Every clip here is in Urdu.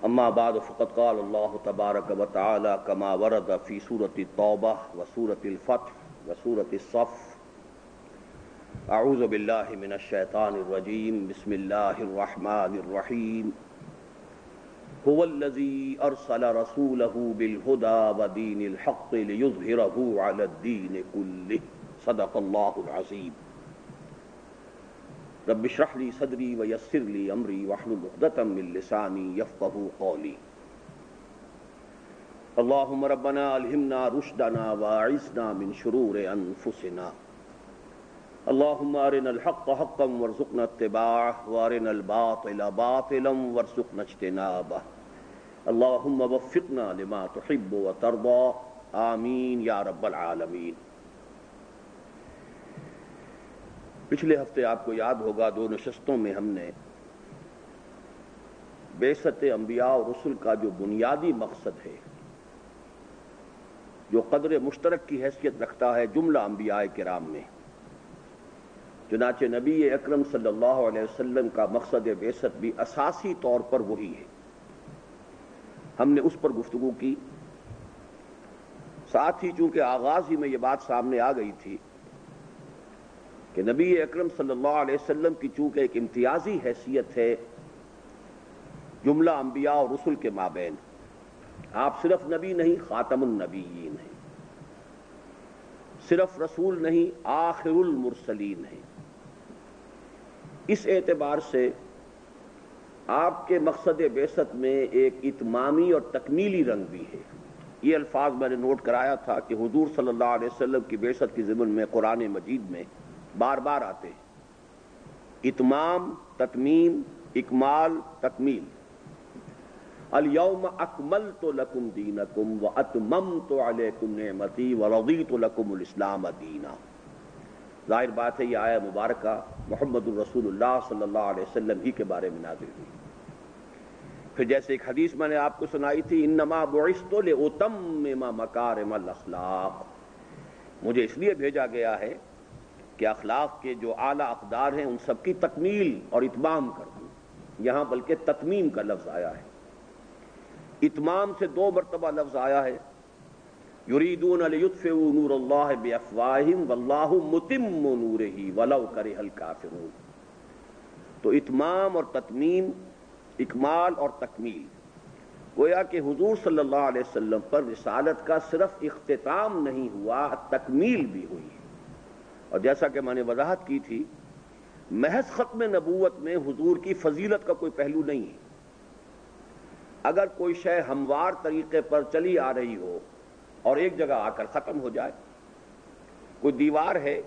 اما بعد فقد قال الله تبارك وتعالى كما ورد في سورة التوبة وسورة الفتح وسورة الصف. اعوذ بالله من الشيطان الرجيم. بسم الله الرحمن الرحيم. هو الذي ارسل رسوله بالهدى ودين الحق ليظهره على الدين كله. صدق الله العظيم. رب اشرح لي صدري ويسر لي امري واحلل عقدة من لساني يفقهوا قولي. اللهم ربنا الهمنا رشدنا واعصمنا من شرور انفسنا. اللهم ارنا الحق حقا وارزقنا اتباعه وارنا الباطل باطلا وارزقنا اجتنابه. اللهم وفقنا لما تحب وترضى. آمین یا رب العالمین. پچھلے ہفتے آپ کو یاد ہوگا 2 نشستوں میں ہم نے بعثت انبیاء اور رسل کا جو بنیادی مقصد ہے، جو قدر مشترک کی حیثیت رکھتا ہے جملہ انبیاء کرام میں، چنانچہ نبی اکرم صلی اللہ علیہ وسلم کا مقصد بعثت بھی اساسی طور پر وہی ہے، ہم نے اس پر گفتگو کی. ساتھ ہی چونکہ آغاز ہی میں یہ بات سامنے آ گئی تھی کہ نبی اکرم صلی اللہ علیہ وسلم کی چونکہ ایک امتیازی حیثیت ہے جملہ انبیاء اور رسل کے مابین، آپ صرف نبی نہیں خاتم النبیین ہیں، صرف رسول نہیں آخر المرسلین ہیں. اس اعتبار سے آپ کے مقصد بعثت میں ایک اتمامی اور تکمیلی رنگ بھی ہے. یہ الفاظ میں نے نوٹ کرایا تھا کہ حضور صلی اللہ علیہ وسلم کی بعثت کی ضمن میں قرآن مجید میں بار بار آتے ہیں: اتمام، تتمیم، اکمال، تکمیل. الیوم اکملت لکم دینکم واتممت علیکم نعمتی ورضیت لکم الاسلام دینا. ظاہر بات ہے یہ آیہ مبارکہ محمد الرسول اللہ صلی اللہ علیہ وسلم ہی کے بارے میں نازل ہوئی. پھر جیسے ایک حدیث میں نے آپ کو سنائی تھی: انما بعثت لاتمم مکارم الاخلاق. مجھے اس لیے بھیجا گیا ہے کہ اخلاق کے جو اعلیٰ اقدار ہیں ان سب کی تکمیل اور اتمام کر دوں. یہاں بلکہ تتمیم کا لفظ آیا ہے. اتمام سے 2 مرتبہ لفظ آیا ہے: یریدون لیطفئوا نور اللہ بافواہہم واللہ متم نورہ ولو کرہ الکافرون. تو اتمام اور تتمیم، اکمال اور تکمیل، گویا کہ حضور صلی اللہ علیہ وسلم پر رسالت کا صرف اختتام نہیں ہوا، تکمیل بھی ہوئی. اور جیسا کہ میں نے وضاحت کی تھی، محض ختم نبوت میں حضور کی فضیلت کا کوئی پہلو نہیں ہے. اگر کوئی شے ہموار طریقے پر چلی آ رہی ہو اور ایک جگہ آ کر ختم ہو جائے، کوئی دیوار ہے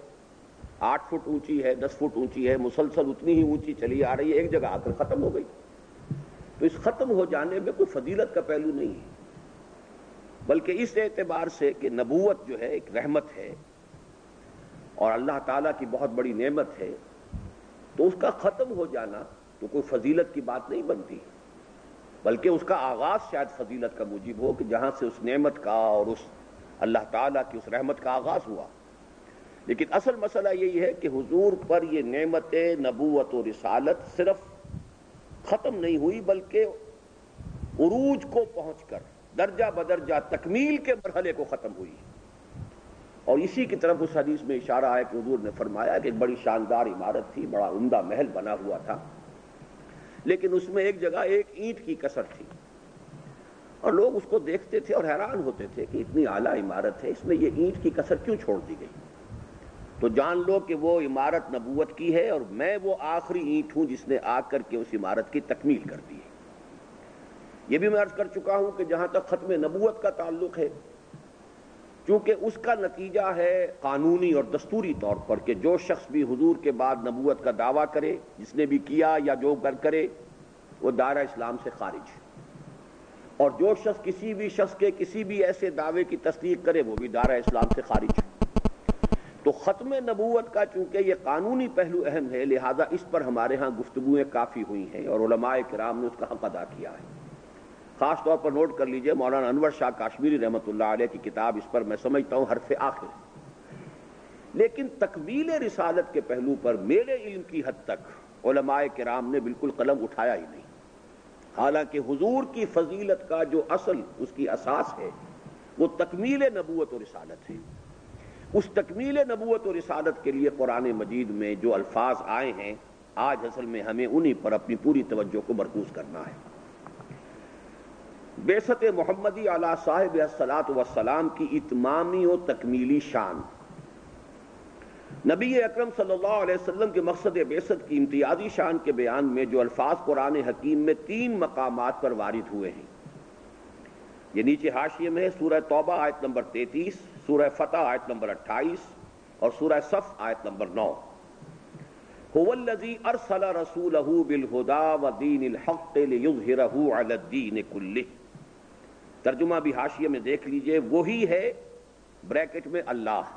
8 فٹ اونچی ہے، 10 فٹ اونچی ہے، مسلسل اتنی ہی اونچی چلی آ رہی ہے، ایک جگہ آ کر ختم ہو گئی، تو اس ختم ہو جانے میں کوئی فضیلت کا پہلو نہیں ہے، بلکہ اس اعتبار سے کہ نبوت جو ہے ایک رحمت ہے اور اللہ تعالیٰ کی بہت بڑی نعمت ہے، تو اس کا ختم ہو جانا تو کوئی فضیلت کی بات نہیں بنتی، بلکہ اس کا آغاز شاید فضیلت کا موجب ہو کہ جہاں سے اس نعمت کا اور اس اللہ تعالیٰ کی اس رحمت کا آغاز ہوا. لیکن اصل مسئلہ یہی ہے کہ حضور پر یہ نعمت نبوت و رسالت صرف ختم نہیں ہوئی، بلکہ عروج کو پہنچ کر درجہ بدرجہ تکمیل کے مرحلے کو ختم ہوئی. اور اسی کی طرف اس حدیث میں اشارہ ہے کہ حضور نے فرمایا کہ ایک بڑی شاندار عمارت تھی، بڑا عمدہ محل بنا ہوا تھا، لیکن اس میں ایک جگہ ایک اینٹ کی کسر تھی، اور لوگ اس کو دیکھتے تھے اور حیران ہوتے تھے کہ اتنی اعلیٰ عمارت ہے، اس میں یہ اینٹ کی کسر کیوں چھوڑ دی گئی؟ تو جان لو کہ وہ عمارت نبوت کی ہے اور میں وہ آخری اینٹ ہوں جس نے آ کر کے اس عمارت کی تکمیل کر دی ہے. یہ بھی میں عرض کر چکا ہوں کہ جہاں تک ختم نبوت کا تعلق ہے، چونکہ اس کا نتیجہ ہے قانونی اور دستوری طور پر کہ جو شخص بھی حضور کے بعد نبوت کا دعویٰ کرے، جس نے بھی کیا یا جو کرے، وہ دائرہ اسلام سے خارج ہے، اور جو شخص کے کسی بھی ایسے دعوے کی تصدیق کرے وہ بھی دائرہ اسلام سے خارج ہے. تو ختم نبوت کا چونکہ یہ قانونی پہلو اہم ہے، لہذا اس پر ہمارے ہاں گفتگویں کافی ہوئی ہیں اور علماء کرام نے اس کا حق ادا کیا ہے. خاص طور پر نوٹ کر لیجئے مولانا انور شاہ کاشمیری رحمۃ اللہ علیہ کی کتاب اس پر میں سمجھتا ہوں حرف آخر. لیکن تکمیل رسالت کے پہلو پر میرے علم کی حد تک علماء کرام نے بالکل قلم اٹھایا ہی نہیں. حالانکہ حضور کی فضیلت کا جو اصل اس کی اساس ہے وہ تکمیل نبوت و رسالت ہے. اس تکمیل نبوت و رسالت کے لیے قرآن مجید میں جو الفاظ آئے ہیں آج اصل میں ہمیں انہی پر اپنی پوری توجہ کو مرکوز کرنا ہے. بعثت محمدی علی صاحب الصلاۃ والسلام کی اتمامی و تکمیلی شان. نبی اکرم صلی اللہ علیہ وسلم کے مقصد بعثت کی امتیازی شان کے بیان میں جو الفاظ قرآن حکیم میں 3 مقامات پر وارد ہوئے ہیں، یہ نیچے حاشیے میں ہے. سورہ توبہ آیت نمبر 33، سورہ فتح آیت نمبر 28 اور سورہ صف آیت نمبر 9. هو الذی ارسل رسولہ بالہدی ودین الحق لیظہرہ علی الدین کلہ. ترجمہ بھی حاشیے میں دیکھ لیجئے. وہی ہے بریکٹ میں اللہ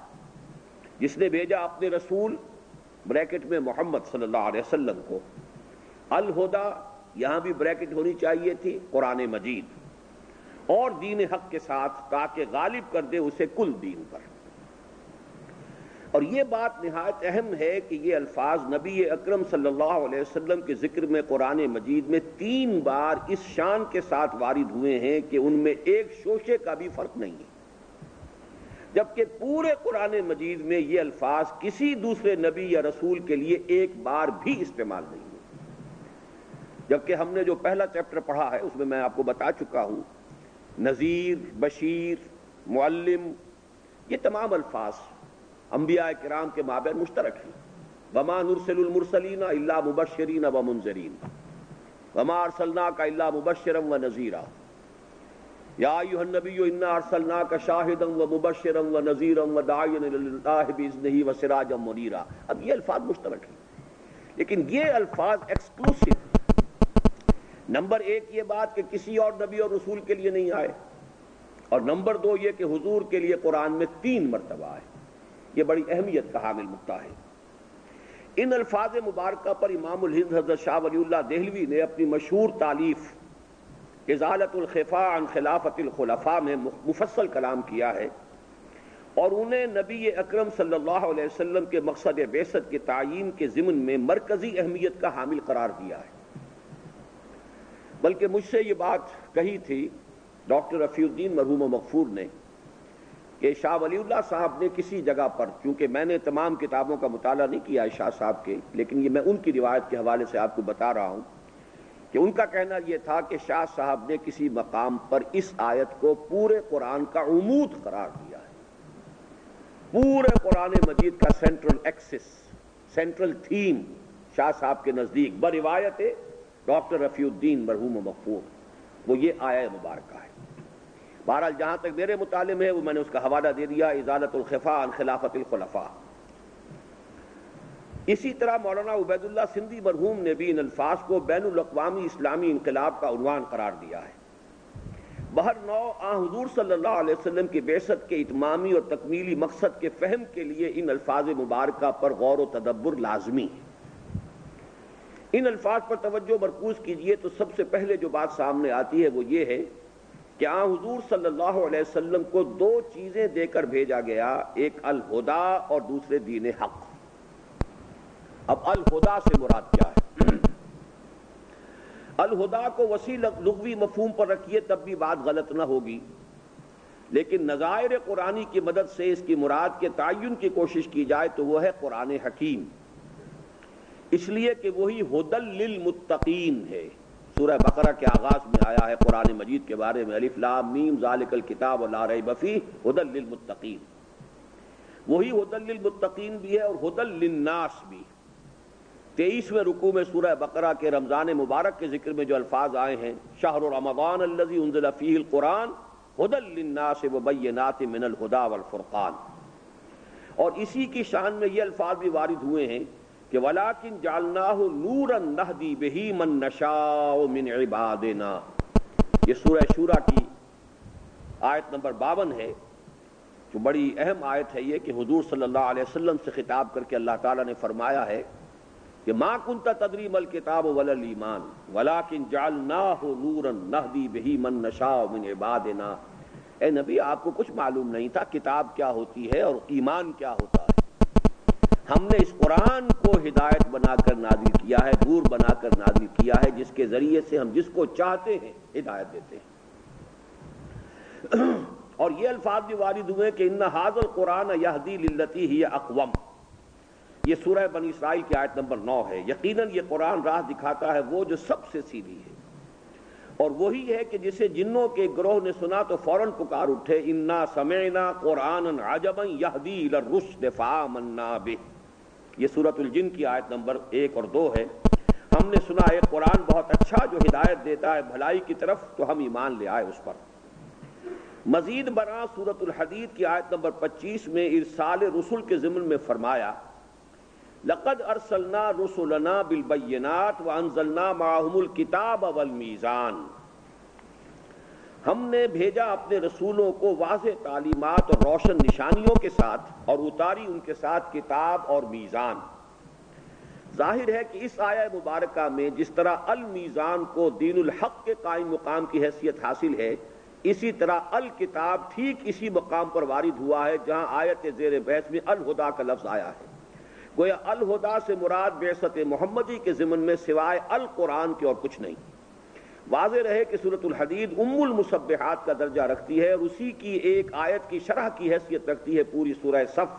جس نے بھیجا اپنے رسول بریکٹ میں محمد صلی اللہ علیہ وسلم کو. الہدی یہاں بھی بریکٹ ہونی چاہیے تھی، قرآن مجید، اور دین حق کے ساتھ تاکہ غالب کر دے اسے کل دین پر. اور یہ بات نہایت اہم ہے کہ یہ الفاظ نبی اکرم صلی اللہ علیہ وسلم کے ذکر میں قرآن مجید میں 3 بار اس شان کے ساتھ وارد ہوئے ہیں کہ ان میں ایک شوشے کا بھی فرق نہیں ہے، جبکہ پورے قرآن مجید میں یہ الفاظ کسی دوسرے نبی یا رسول کے لیے ایک بار بھی استعمال نہیں ہوئے. جبکہ ہم نے جو پہلا چیپٹر پڑھا ہے اس میں میں آپ کو بتا چکا ہوں نذیر، بشیر، معلم، یہ تمام الفاظ انبیاء کرام کے مابین مشترک ہیں. وما نرسل المرسلین الا مبشرین ومنذرین وما ارسلناک الا مبشرا ونذیرا یا ایھا النبی انا ارسلناک شاہدا ومبشرا ونذیرا وداعیا الی اللہ باذنہ وسراجا منیرا. اب یہ الفاظ مشترک ہیں، لیکن یہ الفاظ ایکسکلوسیو. نمبر 1 یہ بات کہ کسی اور نبی اور رسول کے لیے نہیں آئے، اور نمبر 2 یہ کہ حضور کے لیے قرآن میں 3 مرتبہ آئے. یہ بڑی اہمیت کا حامل نقطہ ہے. ان الفاظ مبارکہ پر امام الہند حضرت شاہ ولی اللہ دہلوی نے اپنی مشہور تالیف ازالۃ الخفاء عن خلافت الخلفاء میں مفصل کلام کیا ہے، اور انہیں نبی اکرم صلی اللہ علیہ وسلم کے مقصد بعثت کے تعیین کے ضمن میں مرکزی اہمیت کا حامل قرار دیا ہے. بلکہ مجھ سے یہ بات کہی تھی ڈاکٹر رفیع الدین مرحوم مغفور نے کہ شاہ ولی اللہ صاحب نے کسی جگہ پر، چونکہ میں نے تمام کتابوں کا مطالعہ نہیں کیا ہے شاہ صاحب کے، لیکن یہ میں ان کی روایت کے حوالے سے آپ کو بتا رہا ہوں کہ ان کا کہنا یہ تھا کہ شاہ صاحب نے کسی مقام پر اس آیت کو پورے قرآن کا عمود قرار دیا ہے، پورے قرآن مجید کا سینٹرل ایکسس، سینٹرل تھیم شاہ صاحب کے نزدیک بروایت ڈاکٹر رفیع الدین مرحوم مغفور وہ یہ آیہ مبارکہ ہے. بہرحال جہاں تک میرے مطالعے میں ہے وہ میں نے اس کا حوالہ دے دیا، ازالۃ الخفاء عن خلافت الخلفاء. اسی طرح مولانا عبید اللہ سندھی مرحوم نے بھی ان الفاظ کو بین الاقوامی اسلامی انقلاب کا عنوان قرار دیا ہے. بہرنوع حضور صلی اللہ علیہ وسلم کی بعثت کے اتمامی اور تکمیلی مقصد کے فہم کے لیے ان الفاظ مبارکہ پر غور و تدبر لازمی ہے. ان الفاظ پر توجہ مرکوز کیجئے تو سب سے پہلے جو بات سامنے آتی ہے وہ یہ ہے کہ حضور صلی اللہ علیہ وسلم کو 2 چیزیں دے کر بھیجا گیا، ایک الہدیٰ اور دوسرے دین حق. اب الہدیٰ سے مراد کیا ہے؟ الہدیٰ کو وسیع لغوی مفہوم پر رکھیے تب بھی بات غلط نہ ہوگی، لیکن نظائر قرآنی کی مدد سے اس کی مراد کے تعین کی کوشش کی جائے تو وہ ہے قرآن حکیم، اس لیے کہ وہی ہدی للمتقین ہے. سورہ بقرہ کے آغاز میں آیا ہے قرآن مجید کے بارے میں الف لام میم ذالک الکتاب لا ریب فیہ ہدی للمتقین. وہی ہدی للمتقین بھی ہے اور ہدی للناس بھی. 23ویں رکوع میں سورہ بقرہ کے رمضان مبارک کے ذکر میں جو الفاظ آئے ہیں شہر رمضان الذی انزل فیہ القرآن ہدی للناس وبینات من الہدی والفرقان، اور اسی کی شان میں یہ الفاظ بھی وارد ہوئے ہیں کہ وَلَٰكِن جَعَلْنَاهُ نُورًا نَهْدِي بِهِ مَن نَّشَاءُ مِنْ عِبَادِنَا. یہ سورہ شورى کی آیت نمبر 52 ہے، جو بڑی اہم آیت ہے یہ کہ حضور صلی اللہ علیہ وسلم سے خطاب کر کے اللہ تعالیٰ نے فرمایا ہے کہ مَا كُنْتَ تَدْرِي مَا الْكِتَابُ وَلَا الْإِيمَانُ وَلَٰكِن جَعَلْنَاهُ نُورًا نَّهْدِي بِهِ مَن نَّشَاءُ مِنْ عِبَادِنَا. اے نبی آپ کو کچھ معلوم نہیں تھا کتاب کیا ہوتی ہے اور ایمان کیا ہوتا ہے. ہم نے اس قرآن کو ہدایت بنا کر نازل کیا ہے، نور بنا کر نازل کیا ہے، جس کے ذریعے سے ہم جس کو چاہتے ہیں ہدایت دیتے ہیں۔ اور یہ الفاظ بھی وارد ہوئے کہ ان ھذا القرآن یہدی للتی ہی اقوم، یہ سورہ بنی اسرائیل کی آیت نمبر 9 ہے۔ یقیناً یہ قرآن راہ دکھاتا ہے وہ جو سب سے سیدھی ہے، اور وہی ہے کہ جسے جنوں کے گروہ نے سنا تو فوراً پکار اٹھے، انا سمعنا قرآنا عجبا یہدی الی الرشد فآمنا بہ، یہ سورۃ الجن کی آیت نمبر 1 اور 2 ہے۔ ہم نے سنا ایک قرآن بہت اچھا جو ہدایت دیتا ہے بھلائی کی طرف، تو ہم ایمان لے آئے اس پر۔ مزید برآں سورۃ الحدید کی آیت نمبر 25 میں ارسال رسل کے ضمن میں فرمایا، لقد ارسلنا رسلنا بالبینات وانزلنا معهم الکتاب والمیزان، ہم نے بھیجا اپنے رسولوں کو واضح تعلیمات اور روشن نشانیوں کے ساتھ، اور اتاری ان کے ساتھ کتاب اور میزان۔ ظاہر ہے کہ اس آیہ مبارکہ میں جس طرح المیزان کو دین الحق کے قائم مقام کی حیثیت حاصل ہے، اسی طرح الکتاب ٹھیک اسی مقام پر وارد ہوا ہے جہاں آیت زیر بحث میں الہدا کا لفظ آیا ہے۔ گویا الہدا سے مراد بعثت محمدی کے ضمن میں سوائے القرآن کے اور کچھ نہیں۔ واضح رہے کہ سورۃ الحدید ام المسبحات کا درجہ رکھتی ہے، اور اسی کی ایک آیت کی شرح کی حیثیت رکھتی ہے پوری سورہ صف،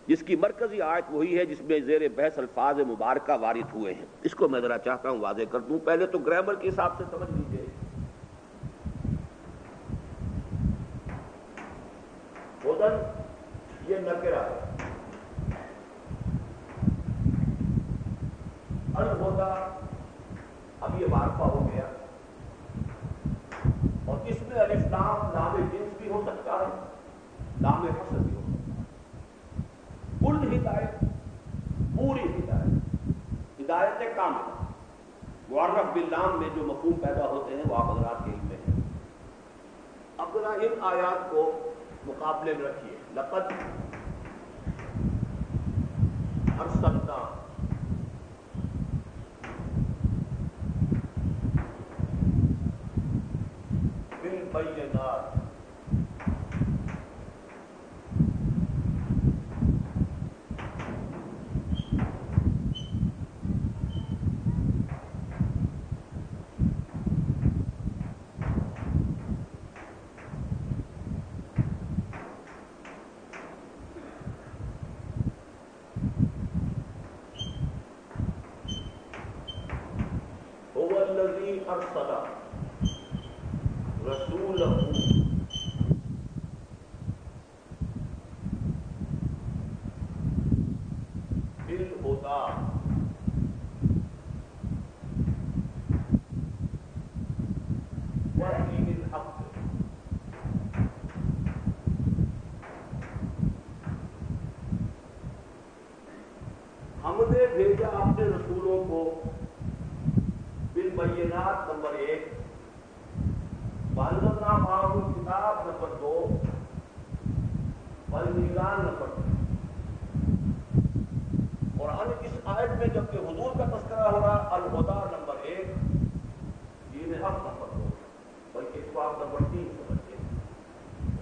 جس کی مرکزی آیت وہی ہے جس میں زیر بحث الفاظ مبارکہ وارد ہوئے ہیں۔ اس کو میں ذرا چاہتا ہوں واضح کر دوں، پہلے تو گرامر کے حساب سے سمجھ لیجیے۔ ہدن یہ نکرہ ہے، الہدا اب یہ معرفہ ہو گیا، اور اس میں الف لام لام جنس بھی ہو سکتا ہے، لام حصر بھی ہو سکتا ہے۔ کل ہدایت، پوری ہدایت، ہدایت کاملہ، معرف باللام میں جو مفہوم پیدا ہوتے ہیں وہ آپ حضرات کے علم میں ہیں۔ اب ذرا ان آیات کو مقابلے میں رکھیے، لقد ارسلنا، بالبینات، هو الذی ارسل رسولہ بالہدی ودین الحق، ہم نے بھیجا اپنے رسولوں کو بالبینات نمبر 1، وانزلنا معهم الکتاب نمبر 2، والمیزان نمبر 3۔ قرآن اس آیت میں جبکہ حضور کا تذکرہ ہو رہا الہدا نمبر 1، دین حق نمبر 2، بلکہ اس کو آپ نمبر 3 سمجھیں،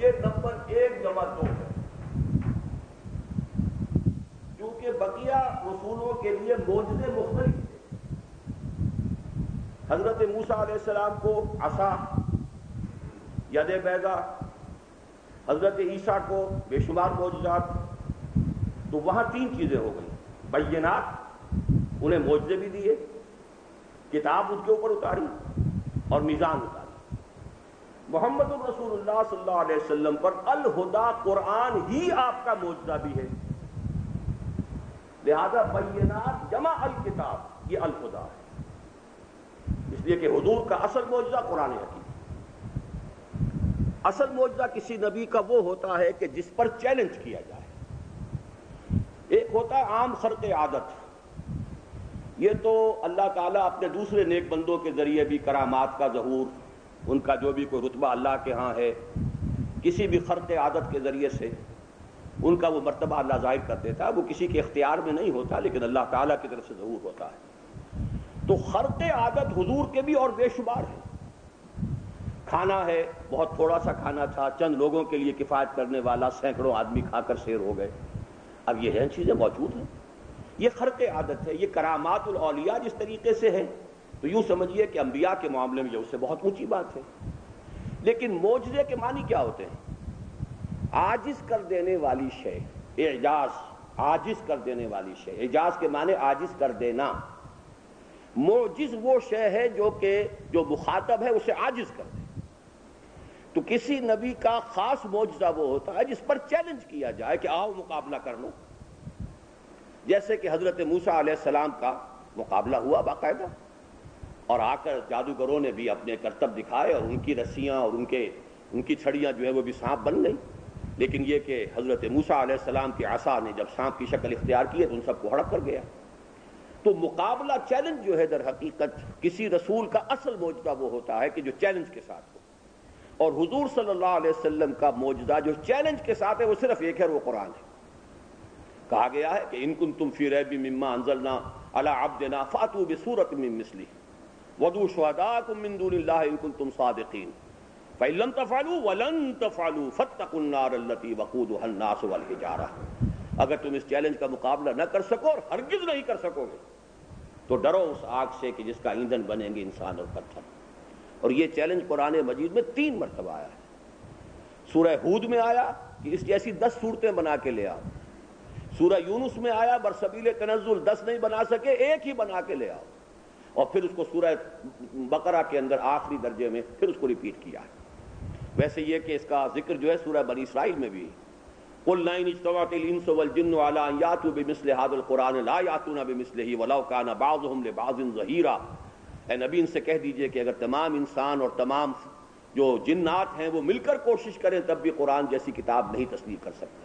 یہ نمبر 1 جمع 2 ہے، کیونکہ بقیہ رسولوں کے لیے معجزے مختلف تھے۔ حضرت موسیٰ علیہ السلام کو عصا، ید بیضا، حضرت عیسیٰ کو بے شمار معجزات، تو وہاں 3 چیزیں ہو گئیں، بینات، انہیں معجزے بھی دیے، کتاب ان کے اوپر اتاری، اور میزان اتاری۔ محمد الرسول اللہ صلی اللہ علیہ وسلم پر الہدا قرآن ہی آپ کا معجزہ بھی ہے، لہذا بینات جمع الکتاب یہ الہدا ہے، اس لیے کہ حضور کا اصل معجزہ قرآن حکیم۔ اصل معجزہ کسی نبی کا وہ ہوتا ہے کہ جس پر چیلنج کیا جائے۔ ایک ہوتا ہے عام خرق عادت، یہ تو اللہ تعالیٰ اپنے دوسرے نیک بندوں کے ذریعے بھی کرامات کا ظہور، ان کا جو بھی کوئی رتبہ اللہ کے ہاں ہے، کسی بھی خرق عادت کے ذریعے سے ان کا وہ مرتبہ اللہ ظاہر کر دیتا ہے، وہ کسی کے اختیار میں نہیں ہوتا لیکن اللہ تعالیٰ کی طرف سے ظہور ہوتا ہے۔ تو خرق عادت حضور کے بھی اور بے شمار ہے۔ کھانا ہے، بہت تھوڑا سا کھانا تھا، چند لوگوں کے لیے کفایت کرنے والا، سینکڑوں آدمی کھا کر سیر ہو گئے۔ اب یہ ہیں چیزیں موجود ہیں، یہ خرق عادت ہے، یہ کرامات الاولیاء جس طریقے سے ہے تو یوں سمجھیے کہ انبیاء کے معاملے میں یہ اس سے بہت اونچی بات ہے۔ لیکن معجزے کے معنی کیا ہوتے ہیں؟ عاجز کر دینے والی شے، اعجاز، عاجز کر دینے والی شے، اعجاز کے معنی عاجز کر دینا۔ معجز وہ شے ہے جو مخاطب ہے اسے عاجز کر دے۔ تو کسی نبی کا خاص معجزہ وہ ہوتا ہے جس پر چیلنج کیا جائے کہ آؤ مقابلہ کر لو، جیسے کہ حضرت موسیٰ علیہ السلام کا مقابلہ ہوا باقاعدہ، اور آ کر جادوگروں نے بھی اپنے کرتب دکھائے اور ان کی رسیاں اور ان کی چھڑیاں جو ہے وہ بھی سانپ بن گئی، لیکن یہ کہ حضرت موسیٰ علیہ السلام کی عصا نے جب سانپ کی شکل اختیار کی تو ان سب کو ہڑپ کر گیا۔ تو مقابلہ چیلنج جو ہے در حقیقت کسی رسول کا اصل معجزہ وہ ہوتا ہے کہ جو چیلنج کے ساتھ ہو، اور حضور صلی اللہ علیہ وسلم کا معجزہ جو چیلنج کے ساتھ ہے وہ صرف ایک ہے، وہ قرآن ہے۔ کہا گیا ہے کہ ان کنتم فی ریب مما انزلنا علی عبدنا فاتوا بسورۃ من مثلہ وادعوا شہداءکم من دون اللہ ان کنتم صادقین فإن لم تفعلوا ولن تفعلوا فاتقوا النار التي وقودها الناس والحجارہ۔ اگر تم اس چیلنج کا مقابلہ نہ کر سکو اور ہرگز نہیں کر سکو گے تو ڈرو اس آگ سے کہ جس کا ایندھن بنیں گے انسان اور پتھر۔ اور یہ چیلنج قرآن مجید میں 3 مرتبہ آیا ہے۔ سورہ ہود میں آیا کہ اس جیسی 10 صورتیں بنا کے لے آؤ، سورہ یونس میں آیا برسبیل تنزل 10 نہیں بنا سکے ایک ہی بنا کے لے آؤ، اور پھر اس کو سورہ بقرہ کے اندر آخری درجے میں پھر اس کو ریپیٹ کیا ہے۔ ویسے یہ کہ اس کا ذکر جو ہے سورہ بنی اسرائیل میں بھی، قُلْ إِنِ اجْتَمَعَتِ الْإِنسُ وَالْجِنُّ عَلَىٰ أَن يَأْتُوا بِمِثْلِ هَٰذَا الْقُرْآنِ لَا يَأْتُونَ بِمِثْلِهِ وَلَوْ كَانَ بَعْضُهُمْ لِبَعْضٍ ظَهِيرًا۔ اے نبی ان سے کہہ دیجئے کہ اگر تمام انسان اور تمام جو جنات ہیں وہ مل کر کوشش کریں تب بھی قرآن جیسی کتاب نہیں تصدیق کر سکتے۔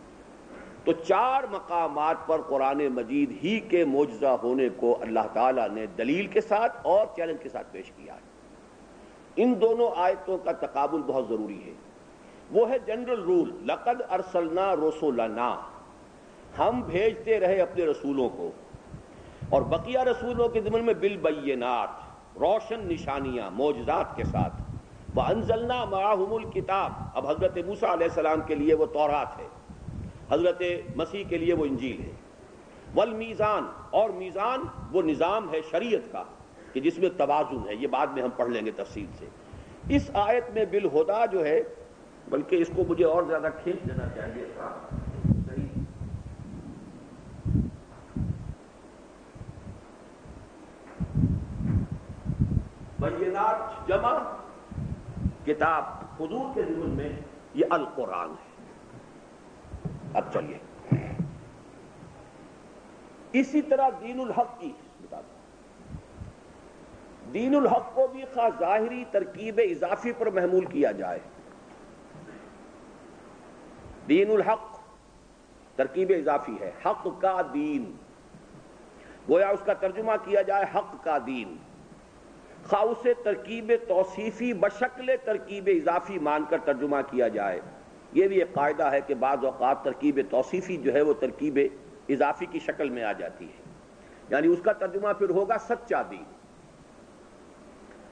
تو 4 مقامات پر قرآن مجید ہی کے معجزہ ہونے کو اللہ تعالیٰ نے دلیل کے ساتھ اور چیلنج کے ساتھ پیش کیا ہے۔ ان دونوں آیتوں کا تقابل بہت ضروری ہے۔ وہ ہے جنرل رول، لقد ارسلنا رسولنا، ہم بھیجتے رہے اپنے رسولوں کو، اور بقیہ رسولوں کے ضمن میں بالبینات، روشن نشانیاں معجزات کے ساتھ۔ وانزلنا معہم الکتاب، اب حضرت موسیٰ علیہ السلام کے لیے وہ تورات ہے، حضرت مسیح کے لیے وہ انجیل ہے۔ والمیزان، اور میزان وہ نظام ہے شریعت کا کہ جس میں توازن ہے، یہ بعد میں ہم پڑھ لیں گے تفصیل سے۔ اس آیت میں بالہدیٰ جو ہے، بلکہ اس کو مجھے اور زیادہ کھینچ دینا چاہیے تھا، بینات جمع کتاب، حضور کے ضمن میں یہ القرآن ہے۔ اب چلیے اسی طرح دین الحق کی بتا دیں۔ دین الحق کو بھی خواہ ظاہری ترکیب اضافی پر محمول کیا جائے، دین الحق ترکیب اضافی ہے، حق کا دین، گویا اس کا ترجمہ کیا جائے حق کا دین، خواہ اسے ترکیب توصیفی بشکل ترکیب اضافی مان کر ترجمہ کیا جائے۔ یہ بھی ایک قاعدہ ہے کہ بعض اوقات ترکیب توصیفی جو ہے وہ ترکیب اضافی کی شکل میں آ جاتی ہے، یعنی اس کا ترجمہ پھر ہوگا سچا دین،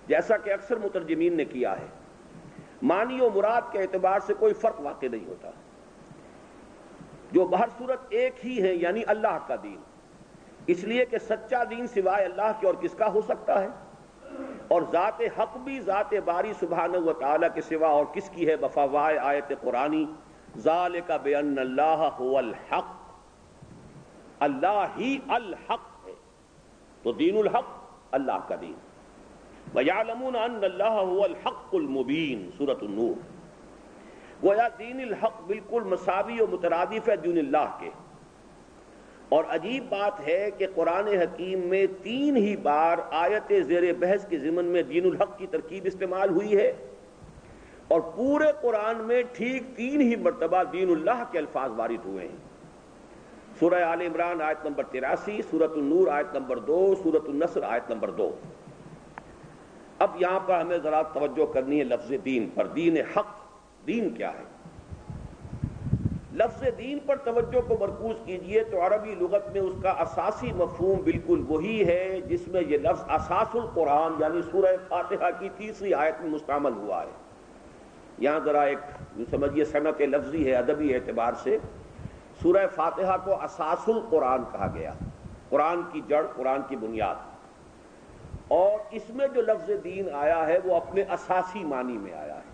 جیسا کہ اکثر مترجمین نے کیا ہے۔ معنی و مراد کے اعتبار سے کوئی فرق واقع نہیں ہوتا، جو بہر صورت ایک ہی ہے، یعنی اللہ کا دین، اس لیے کہ سچا دین سوائے اللہ کے اور کس کا ہو سکتا ہے، اور ذات حق بھی ذات باری سبحانہ و تعالی کے سوا اور کس کی ہے، بفوائے آیت قرآنی ذالک بان اللہ هو الحق، اللہ ہی الحق ہے، تو دین الحق اللہ کا دین۔ وَيَعْلَمُونَ أَنَّ اللَّهَ هُوَ الْحَقُّ الْمُبِينُ، سورۃ النور۔ گویا دین الحق بالکل مساوی و مترادف ہے دین اللہ کے، اور عجیب بات ہے کہ قرآن حکیم میں 3 ہی بار آیت زیر بحث کے ضمن میں دین الحق کی ترکیب استعمال ہوئی ہے، اور پورے قرآن میں ٹھیک 3 ہی مرتبہ دین اللہ کے الفاظ وارد ہوئے ہیں۔ سورہ آل عمران آیت نمبر 83، سورۃ النور آیت نمبر 2، سورۃ النصر آیت نمبر 2۔ اب یہاں پر ہمیں ذرا توجہ کرنی ہے لفظ دین پر، دین حق، دین کیا ہے؟ لفظ دین پر توجہ کو مرکوز کیجئے تو عربی لغت میں اس کا اساسی مفہوم بالکل وہی ہے جس میں یہ لفظ اساس القرآن یعنی سورہ فاتحہ کی 3ری آیت میں مستعمل ہوا ہے۔ یہاں ذرا ایک سمجھیے صنعت لفظی ہے ادبی اعتبار سے، سورہ فاتحہ کو اساس القرآن کہا گیا، قرآن کی جڑ، قرآن کی بنیاد، اور اس میں جو لفظ دین آیا ہے وہ اپنے اساسی معنی میں آیا ہے۔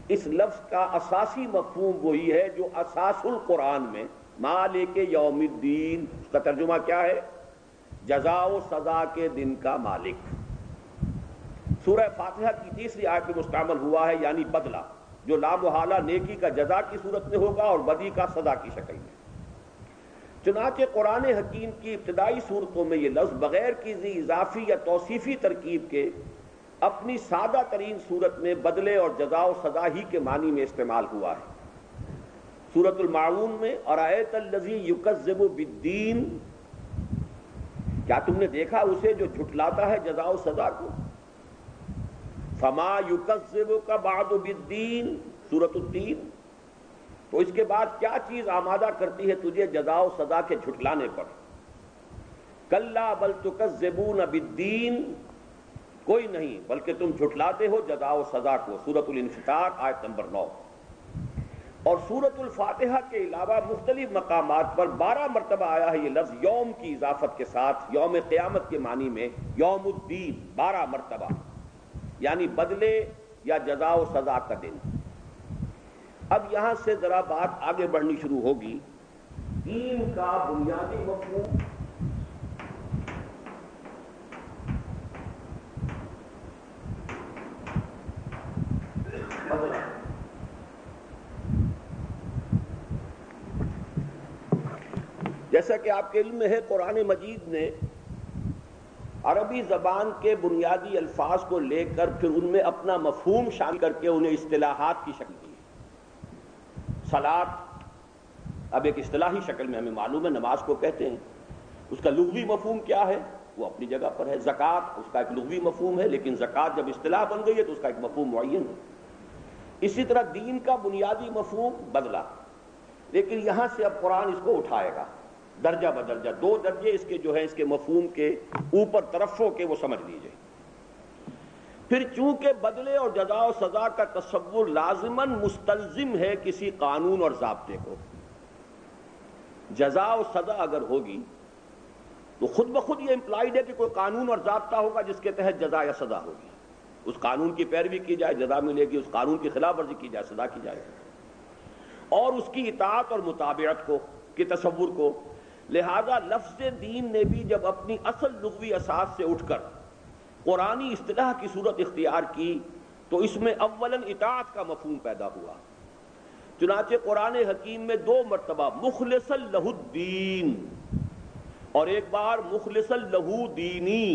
اس لفظ کا اساسی مفہوم وہی ہے جو اساس القرآن میں مالک یوم الدین، اس کا ترجمہ کیا ہے؟ جزا و سزا کے دن کا مالک۔ سورہ فاتحہ کی تیسری آیت میں مستعمل ہوا ہے، یعنی بدلہ، جو لا محالہ نیکی کا جزا کی صورت میں ہوگا اور بدی کا سزا کی شکل میں۔ چنانچہ قرآن حکیم کی ابتدائی صورتوں میں یہ لفظ بغیر کسی اضافی یا توصیفی ترکیب کے اپنی سادہ ترین صورت میں بدلے اور جزا و سزا ہی کے معنی میں استعمال ہوا ہے۔ سورۃ الماعون میں ارأیت الذی یکذب بالدین، کیا تم نے دیکھا اسے جو جھٹلاتا ہے جزا و سزا کو؟ فما یکذبک بعد بالدین، سورۃ الدین۔ تو اس کے بعد کیا چیز آمادہ کرتی ہے تجھے جزا و سزا کے جھٹلانے پر؟ کلا بل تکذبون بالدین، کوئی نہیں بلکہ تم جھٹلاتے ہو جزا و سزا کو، سورۃ الانفطار آیت نمبر 9۔ اور سورۃ الفاتحہ کے علاوہ مختلف مقامات پر 12 مرتبہ آیا ہے یہ لفظ یوم کی اضافت کے ساتھ، یوم قیامت کے معنی میں یوم الدین، 12 مرتبہ، یعنی بدلے یا جزا و سزا کا دن۔ اب یہاں سے ذرا بات آگے بڑھنی شروع ہوگی۔ دین کا بنیادی مفہوم بدلا۔ جیسا کہ آپ کے علم میں ہے، قرآن مجید نے عربی زبان کے بنیادی الفاظ کو لے کر پھر ان میں اپنا مفہوم شامل کر کے انہیں اصطلاحات کی شکل دی۔ صلاۃ اب ایک اصطلاحی شکل میں ہمیں معلوم ہے، نماز کو کہتے ہیں، اس کا لغوی مفہوم کیا ہے وہ اپنی جگہ پر ہے۔ زکوٰۃ اس کا ایک لغوی مفہوم ہے، لیکن زکوٰۃ جب اصطلاح بن گئی ہے تو اس کا ایک مفہوم معین ہے۔ اسی طرح دین کا بنیادی مفہوم بدلا، لیکن یہاں سے اب قرآن اس کو اٹھائے گا درجہ بدرجہ، 2 درجے اس کے جو ہیں اس کے مفہوم کے اوپر طرف ہو کے وہ سمجھ لیجئے۔ پھر چونکہ بدلے اور جزا و سزا کا تصور لازماً مستلزم ہے کسی قانون اور ضابطے کو، جزا و سزا اگر ہوگی تو خود بخود یہ امپلائیڈ ہے کہ کوئی قانون اور ضابطہ ہوگا جس کے تحت جزا یا سزا ہوگی، اس قانون کی پیروی کی جائے جزا ملے گی، اس قانون کی خلاف ورزی کی جائے سزا کی جائے گی، اور اس کی اطاعت اور متابعت کو کے تصور کو۔ لہذا لفظ دین نے بھی جب اپنی اصل لغوی اساس سے اٹھ کر قرآنی اصطلاح کی صورت اختیار کی تو اس میں اولاً اطاعت کا مفہوم پیدا ہوا۔ چنانچہ قرآن حکیم میں 2 مرتبہ مخلصا لہ الدین اور ایک بار مخلصا لہ دینی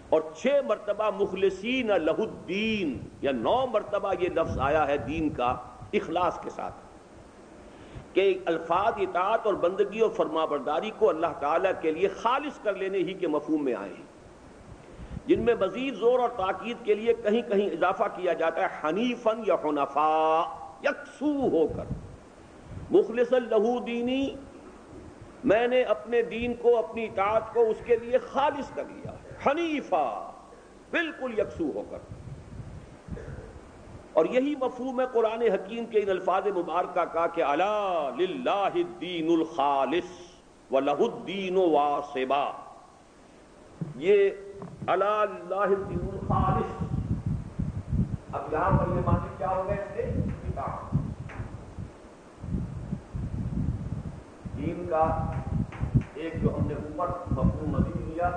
اور 6 مرتبہ مخلصین لہ الدین، یا 9 مرتبہ یہ لفظ آیا ہے دین کا اخلاص کے ساتھ، کہ الفاظ اطاعت اور بندگی اور فرمانبرداری کو اللہ تعالیٰ کے لیے خالص کر لینے ہی کے مفہوم میں آئے ہیں، جن میں مزید زور اور تاکید کے لیے کہیں کہیں اضافہ کیا جاتا ہے حنیفاً یا حنفاء، یکسو ہو کر۔ مخلصا لہ دینی، میں نے اپنے دین کو، اپنی اطاعت کو اس کے لیے خالص کر لیا، حنیفا، بالکل یکسو ہو کر۔ اور یہی مفہوم ہے قرآن حکیم کے ان الفاظ مبارکہ کا کہ الا للہ الدین الخالص ولہ الدین واصبا، یہ الا للہ الدین الخالص، اب یہاں پر یہ معنی کیا ہو گئے اس کے؟ اطاعت۔ دین کا ایک جو ہم نے اوپر مفہوم مزید لیا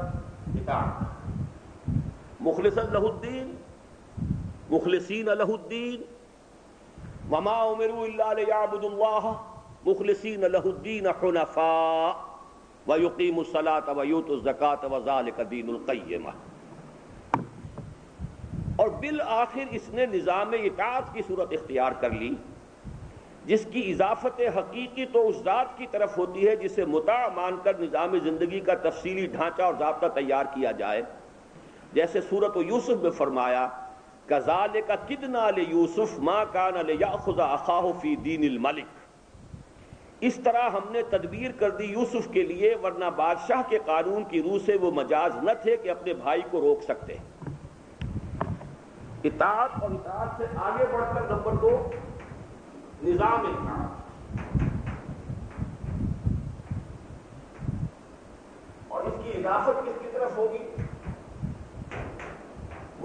اطاعت، مخلصا لہ الدین، مخلصین لہ الدین، وما امروا الا لیعبدوا اللہ مخلصین لہ الدین حنفاء ویقیموا الصلاۃ ویؤتوا الزکاۃ وذلک دین القیمہ۔ اور بالآخر اس نے نظام اطاعت کی صورت اختیار کر لی، جس کی اضافت حقیقی تو اس ذات کی طرف ہوتی ہے جسے مطاع مان کر نظام زندگی کا تفصیلی ڈھانچہ اور ضابطہ تیار کیا جائے، جیسے سورۃ یوسف میں فرمایا کذالک کدنا لیوسف ما کان لیأخذ اخاہ فی دین الملک، اس طرح ہم نے تدبیر کر دی یوسف کے لیے، ورنہ بادشاہ کے قانون کی روح سے وہ مجاز نہ تھے کہ اپنے بھائی کو روک سکتے۔ اطاعت اور اطاعت سے آگے بڑھ کر نمبر 2 نظام اطاعت۔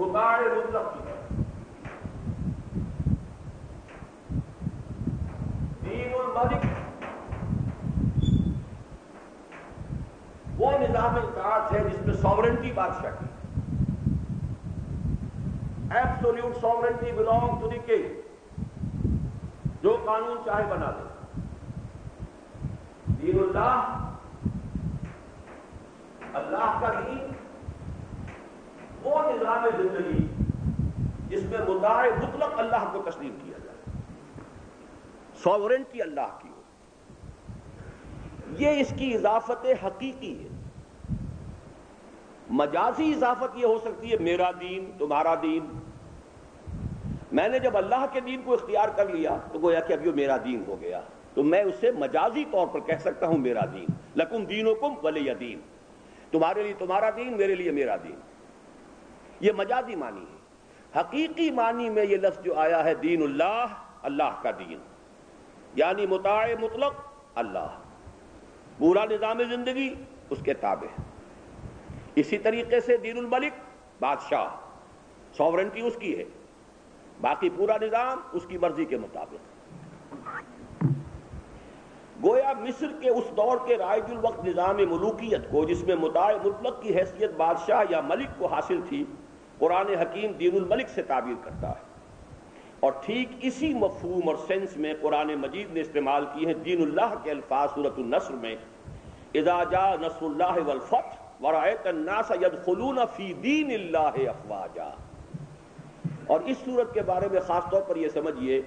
مطاع مطلق کی طرف۔ دین الملک وہ نظام اطاعت ہے جس میں ساورنٹی بادشاہ کی، absolute sovereignty belong to the king, جو قانون چاہے بنا دے۔ دین اللہ، اللہ کا دین وہ نظام زندگی جس میں مطاع مطلق اللہ کو تسلیم کیا جائے، ساورنٹی اللہ کی ہو، یہ اس کی اضافت حقیقی ہے۔ مجازی اضافت یہ ہو سکتی ہے میرا دین تمہارا دین، میں نے جب اللہ کے دین کو اختیار کر لیا تو گویا کہ اب یہ میرا دین ہو گیا، تو میں اسے مجازی طور پر کہہ سکتا ہوں میرا دین، لکم دینکم ولی دین، تمہارے لیے تمہارا دین، میرے لیے میرا دین، یہ مجازی معنی ہے۔ حقیقی معنی میں یہ لفظ جو آیا ہے دین اللہ، اللہ کا دین، یعنی مطاع مطلق اللہ، پورا نظام زندگی اس کے تابع۔ اسی طریقے سے دین الملک، بادشاہ، ساورنٹی اس کی ہے، باقی پورا نظام اس کی مرضی کے مطابق۔ گویا مصر کے اس دور کے رائج الوقت نظام ملوکیت کو، جس میں مطاع مطلق کی حیثیت بادشاہ یا ملک کو حاصل تھی، قرآن حکیم دین الملک سے تعبیر کرتا ہے، اور ٹھیک اسی مفہوم اور سینس میں قرآن مجید نے استعمال کی ہیں دین اللہ کے الفاظ سورۃ النصر میں، اذا جاء نصر اللہ والفتح ورأیت الناس يدخلون فی دین اللہ افواجا۔ اور اس صورت کے بارے میں خاص طور پر یہ سمجھیے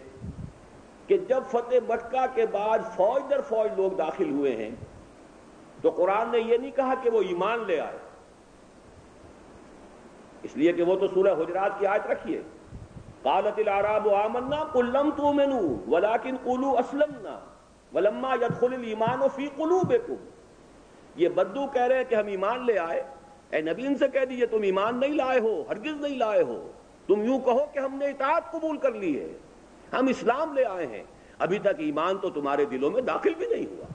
کہ جب فتح مکہ کے بعد فوج در فوج لوگ داخل ہوئے ہیں تو قرآن نے یہ نہیں کہا کہ وہ ایمان لے آئے، اس لیے کہ وہ تو سورہ حجرات کی آیت رکھیے، قالت الاعراب آمنا قل لم تؤمنوا ولكن قولوا اسلمنا ولما يدخل الايمان في قلوبكم۔ یہ بدو کہہ رہے ہیں کہ ہم ایمان لے آئے، اے نبی ان سے کہہ دیجئے تم ایمان نہیں لائے ہو، ہرگز نہیں لائے ہو، تم یوں کہو کہ ہم نے اطاعت قبول کر لی ہے، ہم اسلام لے آئے ہیں، ابھی تک ایمان تو تمہارے دلوں میں داخل بھی نہیں ہوا۔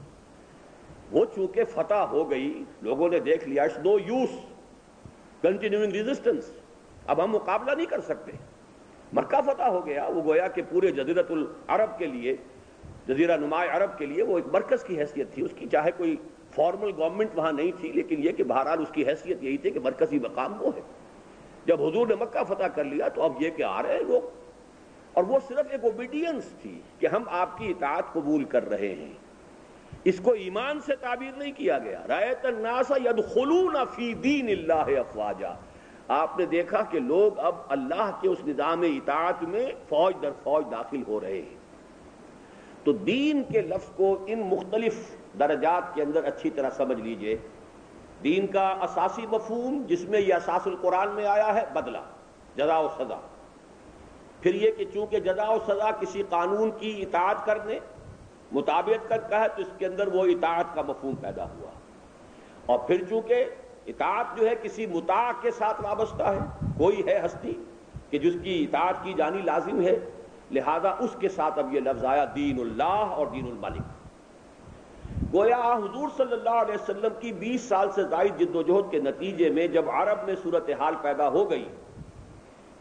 وہ چونکہ فتح ہو گئی، لوگوں نے دیکھ لیا it's no use continuing resistance, اب ہم مقابلہ نہیں کر سکتے، مکہ فتح ہو گیا، وہ گویا کہ پورے جزیرۃ العرب کے لیے، جزیرہ نما عرب کے لیے وہ ایک مرکز کی حیثیت تھی، اس کی چاہے کوئی فارمل گورنمنٹ وہاں نہیں تھی، لیکن یہ کہ بہرحال اس کی حیثیت یہی تھی کہ مرکزی مقام وہ ہے۔ جب حضور نے مکہ فتح کر لیا تو اب یہ کہ آ رہے ہیں لوگ، اور وہ صرف ایک اوبیڈینس تھی کہ ہم آپ کی اطاعت قبول کر رہے ہیں، اس کو ایمان سے تعبیر نہیں کیا گیا۔ رأیت الناس يدخلون فی دین اللہ افواجا، آپ نے دیکھا کہ لوگ اب اللہ کے اس نظام اطاعت میں فوج در فوج داخل ہو رہے ہیں۔ تو دین کے لفظ کو ان مختلف درجات کے اندر اچھی طرح سمجھ لیجئے۔ دین کا اساسی مفہوم جس میں یہ اساس القرآن میں آیا ہے بدلہ، جزا و سزا، پھر یہ کہ چونکہ جزا و سزا کسی قانون کی اطاعت کرنے مطابقت کا ہے تو اس کے اندر وہ اطاعت کا مفہوم پیدا ہوا، اور پھر چونکہ اطاعت جو ہے کسی مطاع کے ساتھ وابستہ ہے، کوئی ہے ہستی کہ جس کی اطاعت کی جانی لازم ہے، لہذا اس کے ساتھ اب یہ لفظ آیا دین اللہ اور دین الملک۔ گویا حضور صلی اللہ علیہ وسلم کی 20 سال سے زائد جد و جہد کے نتیجے میں جب عرب میں صورتحال پیدا ہو گئی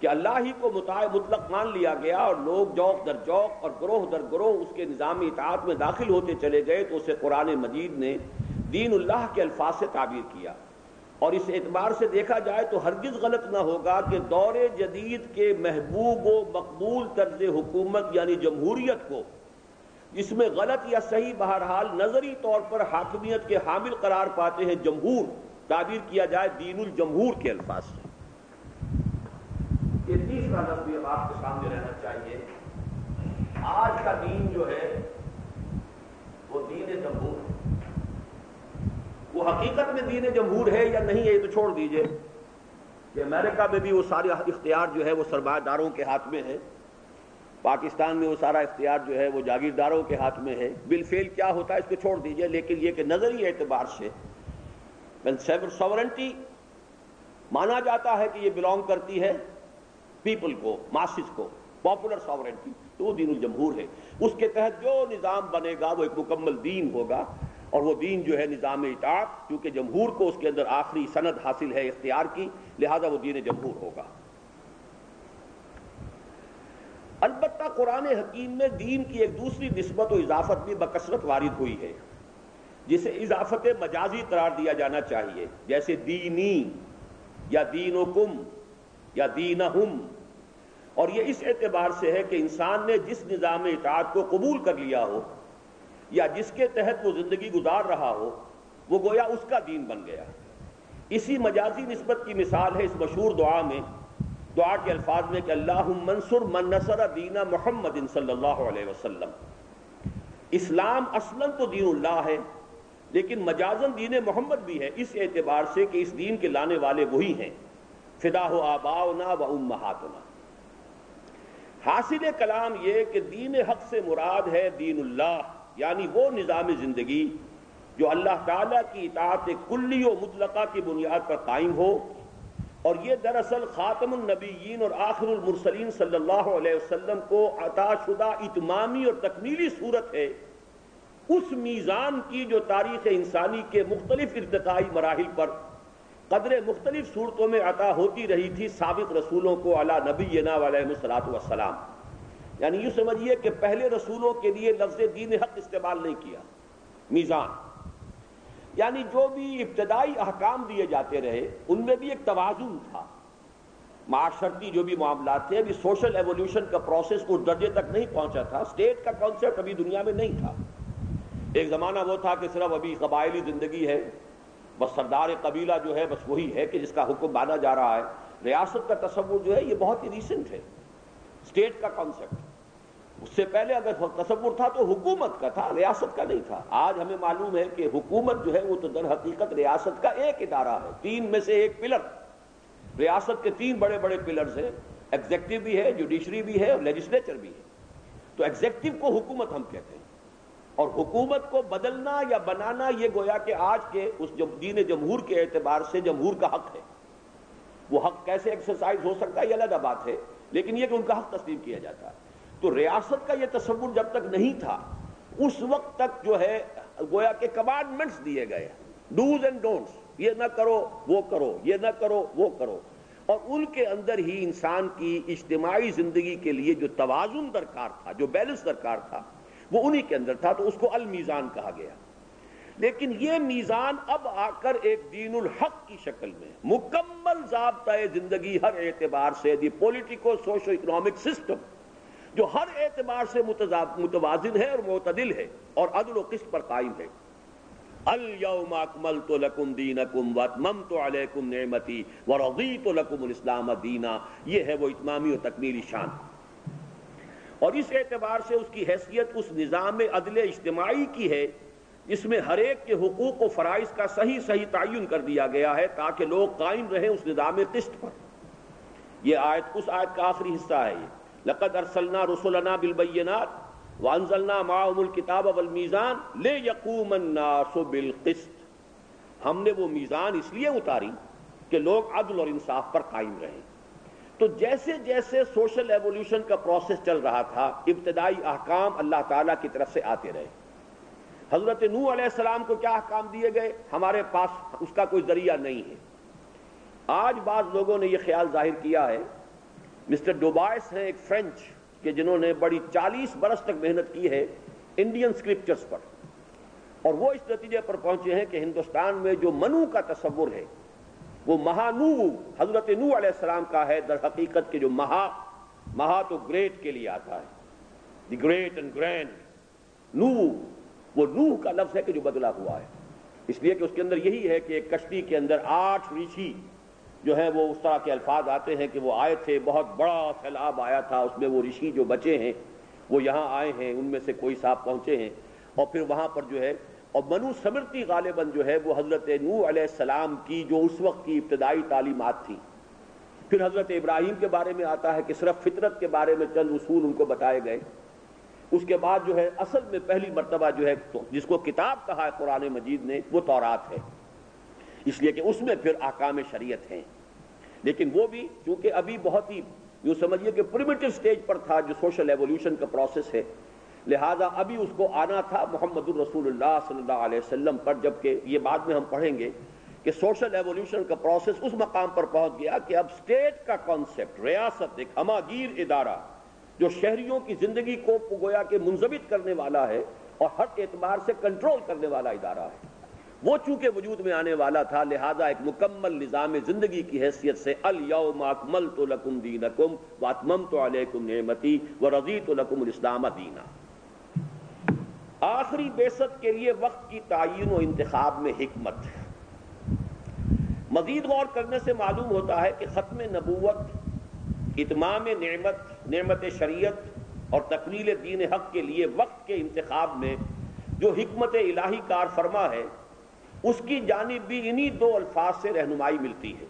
کہ اللہ ہی کو مطاع مطلق مان لیا گیا اور لوگ جوق در جوق اور گروہ در گروہ اس کے نظام اطاعت میں داخل ہوتے چلے گئے، تو اسے قرآن مجید نے دین اللہ کے الفاظ سے تعبیر کیا۔ اور اس اعتبار سے دیکھا جائے تو ہرگز غلط نہ ہوگا کہ دور جدید کے محبوب و مقبول طرز حکومت یعنی جمہوریت کو، جس میں غلط یا صحیح بہرحال نظری طور پر حاکمیت کے حامل قرار پاتے ہیں جمہور، تعبیر کیا جائے دین الجمہور کے الفاظ سے۔ یہ تیسرا لفظ بھی اب آپ کے سامنے رہنا چاہیے۔ آج کا دین جو ہے وہ دین جمہور ہے، وہ حقیقت میں دین جمہور ہے یا نہیں ہے یہ تو چھوڑ دیجئے کہ امریکہ میں بھی وہ سارے اختیار جو ہے وہ سرمایہ داروں کے ہاتھ میں ہے، پاکستان میں وہ سارا اختیار جو ہے وہ جاگیرداروں کے ہاتھ میں ہے، بالفعل کیا ہوتا ہے اس کو چھوڑ دیجئے، لیکن یہ کہ نظری اعتبار سے ساورنٹی مانا جاتا ہے کہ یہ بلانگ کرتی ہے پیپل کو، ماسز کو، پاپولر ساورنٹی، تو وہ دین الجمہور ہے۔ اس کے تحت جو نظام بنے گا وہ ایک مکمل دین ہوگا، اور وہ دین جو ہے نظام اطاعت، کیونکہ جمہور کو اس کے اندر آخری سند حاصل ہے اختیار کی، لہذا وہ دین جمہور ہوگا۔ البتہ قرآن حکیم میں دین کی ایک دوسری نسبت و اضافت بھی بکثرت وارد ہوئی ہے، جسے اضافت مجازی قرار دیا جانا چاہیے، جیسے دینی یا دینکم یا دینہم. اور یہ اس اعتبار سے ہے کہ انسان نے جس نظام اطاعت کو قبول کر لیا ہو یا جس کے تحت وہ زندگی گزار رہا ہو، وہ گویا اس کا دین بن گیا. اسی مجازی نسبت کی مثال ہے اس مشہور دعا میں، دعا کے الفاظ میں کہ اللہم انصر من نصر دین محمد صلی اللہ علیہ وسلم. اسلام اصلاً تو دین اللہ ہے، لیکن مجازاً دین محمد بھی ہے، اس اعتبار سے کہ اس دین کے لانے والے وہی ہیں، فداہ آباؤنا و امہاتنا. حاصل کلام یہ کہ دین حق سے مراد ہے دین اللہ، یعنی وہ نظام زندگی جو اللہ تعالیٰ کی اطاعت کلی و مطلقہ کی بنیاد پر قائم ہو. اور یہ دراصل خاتم النبیین اور آخر المرسلین صلی اللہ علیہ وسلم کو عطا شدہ اتمامی اور تکمیلی صورت ہے اس میزان کی جو تاریخ انسانی کے مختلف ارتقائی مراحل پر قدر مختلف صورتوں میں عطا ہوتی رہی تھی سابق رسولوں کو علی نبینا علیہ الصلوۃ والسلام. یعنی یوں سمجھیے کہ پہلے رسولوں کے لیے لفظ دین حق استعمال نہیں کیا. میزان یعنی جو بھی ابتدائی احکام دیے جاتے رہے ان میں بھی ایک توازن تھا. معاشرتی جو بھی معاملات تھے، ابھی سوشل ایولیوشن کا پروسیس اس درجے تک نہیں پہنچا تھا، اسٹیٹ کا کانسیپٹ ابھی دنیا میں نہیں تھا. ایک زمانہ وہ تھا کہ صرف ابھی قبائلی زندگی ہے، بس سردار قبیلہ جو ہے بس وہی ہے کہ جس کا حکم مانا جا رہا ہے. ریاست کا تصور جو ہے یہ بہت ہی ریسنٹ ہے، اسٹیٹ کا کانسیپٹ. اس سے پہلے اگر تصور تھا تو حکومت کا تھا، ریاست کا نہیں تھا. آج ہمیں معلوم ہے کہ حکومت جو ہے وہ تو در حقیقت ریاست کا ایک ادارہ ہے، تین میں سے ایک پلر. ریاست کے تین بڑے بڑے پلرز ہیں، ایگزیکٹو بھی ہے، جوڈیشری بھی ہے اور لیجسلیچر بھی ہے. تو ایگزیکٹو کو حکومت ہم کہتے ہیں، اور حکومت کو بدلنا یا بنانا یہ گویا کہ آج کے اس دین جمہور کے اعتبار سے جمہور کا حق ہے. وہ حق کیسے ایکسرسائز ہو سکتا ہے یہ علیحدہ بات ہے، لیکن یہ کہ ان کا حق تسلیم کیا جاتا ہے. تو ریاست کا یہ تصور جب تک نہیں تھا اس وقت تک جو ہے گویا کہ کمانڈمنٹس دیے گئے، ڈوز اینڈ ڈونٹس، یہ نہ کرو وہ کرو، یہ نہ کرو وہ کرو. اور ان کے اندر ہی انسان کی اجتماعی زندگی کے لیے جو توازن درکار تھا، جو بیلنس درکار تھا، وہ انہی کے اندر تھا. تو اس کو المیزان کہا گیا. لیکن یہ میزان اب آ کر ایک دین الحق کی شکل میں مکمل ضابطۂ زندگی ہر اعتبار سے، دی پولیٹیکو سوشو اکنامک سسٹم جو ہر اعتبار سے متوازن ہے اور معتدل ہے اور عدل و قسط پر قائم ہے. الیوم اکملت لکم دینکم واتممت علیکم نعمتی ورضیت لکم الاسلام دینا. یہ ہے وہ اتمامی اور تکمیلی شان. اور اس اعتبار سے اس کی حیثیت اس نظام عدل اجتماعی کی ہے جس میں ہر ایک کے حقوق و فرائض کا صحیح تعین کر دیا گیا ہے تاکہ لوگ قائم رہیں اس نظام قسط پر. یہ آیت اس آیت کا آخری حصہ ہے. یہ لقد ارسلنا رسلنا بالبینات وانزلنا معهم الکتاب والمیزان لیقوم الناس بالقسط. ہم نے وہ میزان اس لیے اتاری کہ لوگ عدل اور انصاف پر قائم رہیں. تو جیسے جیسے سوشل ایولیوشن کا پروسیس چل رہا تھا ابتدائی احکام اللہ تعالیٰ کی طرف سے آتے رہے. حضرت نوح علیہ السلام کو کیا احکام دیے گئے ہمارے پاس اس کا کوئی ذریعہ نہیں ہے. آج بعض لوگوں نے یہ خیال ظاہر کیا ہے، مسٹر ڈوبائس ہیں ایک فرینچ کہ جنہوں نے بڑی 40 برس تک محنت کی ہے انڈین اسکرپچرز پر، اور وہ اس نتیجے پر پہنچے ہیں کہ ہندوستان میں جو منو کا تصور ہے وہ مہانو حضرت نوح علیہ السلام کا ہے. در حقیقت کے جو مہا تو گریٹ کے لیے آتا ہے، دی گریٹ اینڈ گرینڈ. وہ نوح کا لفظ ہے کہ جو بدلا ہوا ہے، اس لیے کہ اس کے اندر یہی ہے کہ ایک کشتی کے اندر 8 رشی جو ہیں وہ اس طرح کے الفاظ آتے ہیں کہ وہ آئے تھے، بہت بڑا سیلاب آیا تھا، اس میں وہ رشی جو بچے ہیں وہ یہاں آئے ہیں، ان میں سے کوئی صاحب پہنچے ہیں. اور پھر وہاں پر جو ہے اور منو سمرتی غالباً جو ہے وہ حضرت نوح علیہ السلام کی جو اس وقت کی ابتدائی تعلیمات تھیں. پھر حضرت ابراہیم کے بارے میں آتا ہے کہ صرف فطرت کے بارے میں چند اصول ان کو بتائے گئے. اس کے بعد جو ہے اصل میں پہلی مرتبہ جو ہے جس کو کتاب کہا ہے قرآن مجید نے وہ تورات ہے، اس لیے کہ اس میں پھر احکام شریعت ہیں. لیکن وہ بھی چونکہ ابھی بہت ہی یوں سمجھیے کہ پریمیٹیو سٹیج پر تھا جو سوشل ایولیوشن کا پروسیس ہے، لہذا ابھی اس کو آنا تھا محمد الرسول اللہ صلی اللہ علیہ وسلم پر. جبکہ یہ بعد میں ہم پڑھیں گے کہ سوشل ایولیوشن کا پروسیس اس مقام پر پہنچ گیا کہ اب اسٹیٹ کا کانسیپٹ، ریاست ایک ہمہ گیر ادارہ جو شہریوں کی زندگی کو گویا کہ منضبط کرنے والا ہے اور ہر اعتبار سے کنٹرول کرنے والا ادارہ ہے، وہ چونکہ وجود میں آنے والا تھا، لہذا ایک مکمل نظام زندگی کی حیثیت سے الیوم اکملت لکم دینکم واتممت علیکم نعمتی ورضیت لکم الاسلام دینا۔ آخری بعثت کے لیے وقت کی تعین و انتخاب میں حکمت۔ مزید غور کرنے سے معلوم ہوتا ہے کہ ختم نبوت، اتمام نعمت شریعت اور تکمیل دین حق کے لیے وقت کے انتخاب میں جو حکمت الہی کار فرما ہے، اس کی جانب بھی انہی دو الفاظ سے رہنمائی ملتی ہے،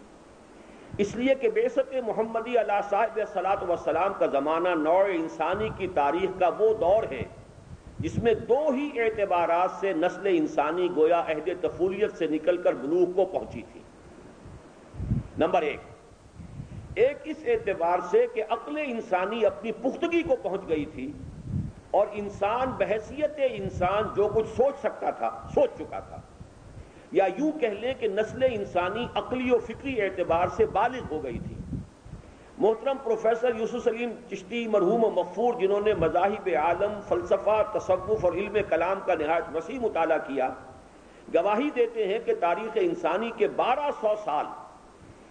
اس لیے کہ بعثت محمدی علیہ صاحب الصلاۃ والسلام کا زمانہ نوع انسانی کی تاریخ کا وہ دور ہے جس میں دو ہی اعتبارات سے نسل انسانی گویا عہد طفولیت سے نکل کر بلوغ کو پہنچی تھی۔ نمبر ایک اس اعتبار سے کہ عقل انسانی اپنی پختگی کو پہنچ گئی تھی اور انسان بحیثیت انسان جو کچھ سوچ سکتا تھا سوچ چکا تھا، یا یوں کہہ لیں کہ نسل انسانی عقلی و فکری اعتبار سے بالغ ہو گئی تھی۔ محترم پروفیسر یوسف سلیم چشتی مرحوم و مغفور، جنہوں نے مذاہب عالم، فلسفہ، تصوف اور علم کلام کا نہایت وسیع مطالعہ کیا، گواہی دیتے ہیں کہ تاریخ انسانی کے 1200 سال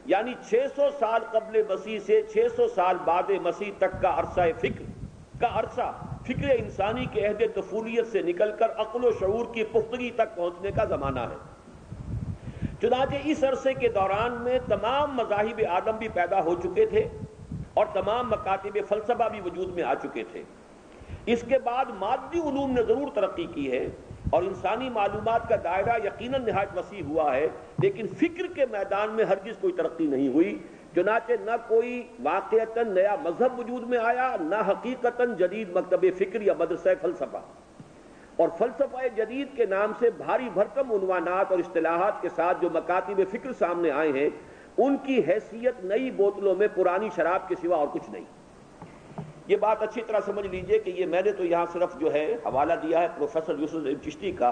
یعنی 600 سال قبل مسیح سے 600 سال بعد مسیح تک کا عرصہ فکر انسانی کے عہد طفولیت سے نکل کر عقل و شعور کی پختگی تک پہنچنے کا زمانہ ہے۔ چنانچہ اس عرصے کے دوران میں تمام مذاہب آدم بھی پیدا ہو چکے تھے اور تمام مکاتب فلسفہ بھی وجود میں آ چکے تھے۔ اس کے بعد مادی علوم نے ضرور ترقی کی ہے اور انسانی معلومات کا دائرہ یقیناً نہایت وسیع ہوا ہے، لیکن فکر کے میدان میں ہرگز کوئی ترقی نہیں ہوئی، چنانچہ نہ کوئی واقعتاً نیا مذہب وجود میں آیا، نہ حقیقتاً جدید مکتب فکر یا مدرسہ فلسفہ۔ اور فلسفہ جدید کے نام سے بھاری بھرکم عنوانات اور اصطلاحات کے ساتھ جو مکاتب فکر سامنے آئے ہیں، ان کی حیثیت نئی بوتلوں میں پرانی شراب کے سوا اور کچھ نہیں۔ یہ بات اچھی طرح سمجھ لیجئے کہ یہ میں نے تو یہاں صرف جو ہے حوالہ دیا ہے پروفیسر یوسف سلیم چشتی کا،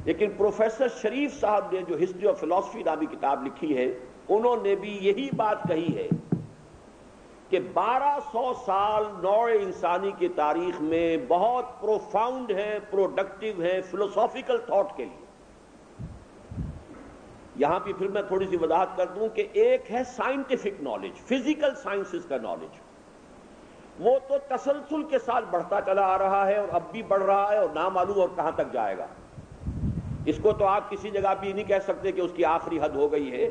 لیکن پروفیسر شریف صاحب نے جو ہسٹری آف فلاسفی نامی کتاب لکھی ہے، انہوں نے بھی یہی بات کہی ہے کہ 1200 سال نوع انسانی کی تاریخ میں بہت پروفاؤنڈ ہے، پروڈکٹیو ہے فلسافیکل تھاٹ کے لیے۔ یہاں پہ پھر میں تھوڑی سی وضاحت کر دوں کہ ایک ہے سائنٹیفک نالج، فزیکل سائنسز کا نالج، وہ تو تسلسل کے ساتھ بڑھتا چلا آ رہا ہے اور اب بھی بڑھ رہا ہے اور نامعلوم اور کہاں تک جائے گا۔ اس کو تو آپ کسی جگہ بھی نہیں کہہ سکتے کہ اس کی آخری حد ہو گئی ہے۔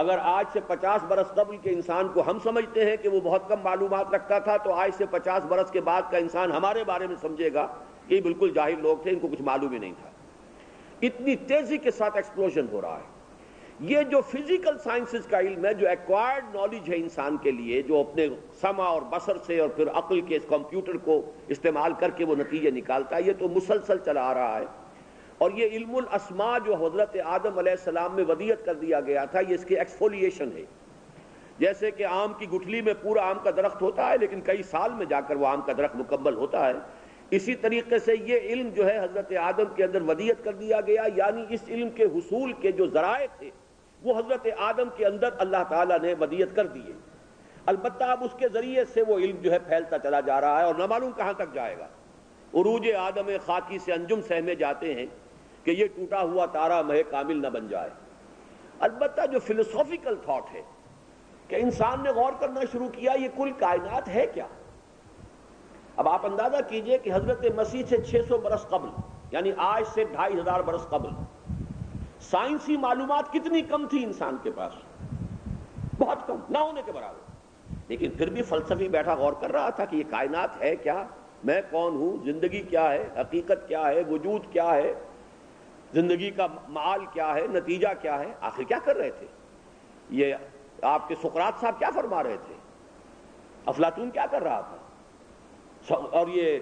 اگر آج سے 50 برس قبل کے انسان کو ہم سمجھتے ہیں کہ وہ بہت کم معلومات رکھتا تھا، تو آج سے 50 برس کے بعد کا انسان ہمارے بارے میں سمجھے گا کہ یہ بالکل جاہل لوگ تھے، ان کو کچھ معلوم ہی نہیں تھا۔ اتنی تیزی کے ساتھ ایکسپلوژن ہو رہا ہے۔ یہ جو فزیکل سائنسز کا علم ہے، جو ایکوائرڈ نالج ہے انسان کے لیے، جو اپنے سمع اور بصر سے اور پھر عقل کے اس کمپیوٹر کو استعمال کر کے وہ نتیجے نکالتا ہے، یہ تو مسلسل چلا آ رہا ہے۔ اور یہ علم الاسماء جو حضرت آدم علیہ السلام میں ودیعت کر دیا گیا تھا، یہ اس کی ایکسفولیشن ہے۔ جیسے کہ آم کی گٹھلی میں پورا آم کا درخت ہوتا ہے لیکن کئی سال میں جا کر وہ آم کا درخت مکمل ہوتا ہے، اسی طریقے سے یہ علم جو ہے حضرت آدم کے اندر ودیعت کر دیا گیا، یعنی اس علم کے حصول کے جو ذرائع تھے وہ حضرت آدم کے اندر اللہ تعالیٰ نے ودیعت کر دیے۔ البتہ اب اس کے ذریعے سے وہ علم جو ہے پھیلتا چلا جا رہا ہے اور نہ معلوم کہاں تک جائے گا۔ عروج آدم خاکی سے انجم سہمے جاتے ہیں کہ یہ ٹوٹا ہوا تارا مہ کامل نہ بن جائے۔ البتہ جو فلسافیکل تھاٹ ہے کہ انسان نے غور کرنا شروع کیا یہ کل کائنات ہے کیا۔ اب آپ اندازہ کیجئے کہ حضرت مسیح سے 600 برس قبل، یعنی آج سے 2500 برس قبل، سائنسی معلومات کتنی کم تھی انسان کے پاس، بہت کم، نہ ہونے کے برابر، لیکن پھر بھی فلسفی بیٹھا غور کر رہا تھا کہ یہ کائنات ہے کیا، میں کون ہوں، زندگی کیا ہے، حقیقت کیا ہے، وجود کیا ہے، زندگی کا معال کیا ہے، نتیجہ کیا ہے، آخر کیا کر رہے تھے یہ آپ کے سقراط صاحب کیا فرما رہے تھے، افلاطون کیا کر رہا تھا، اور یہ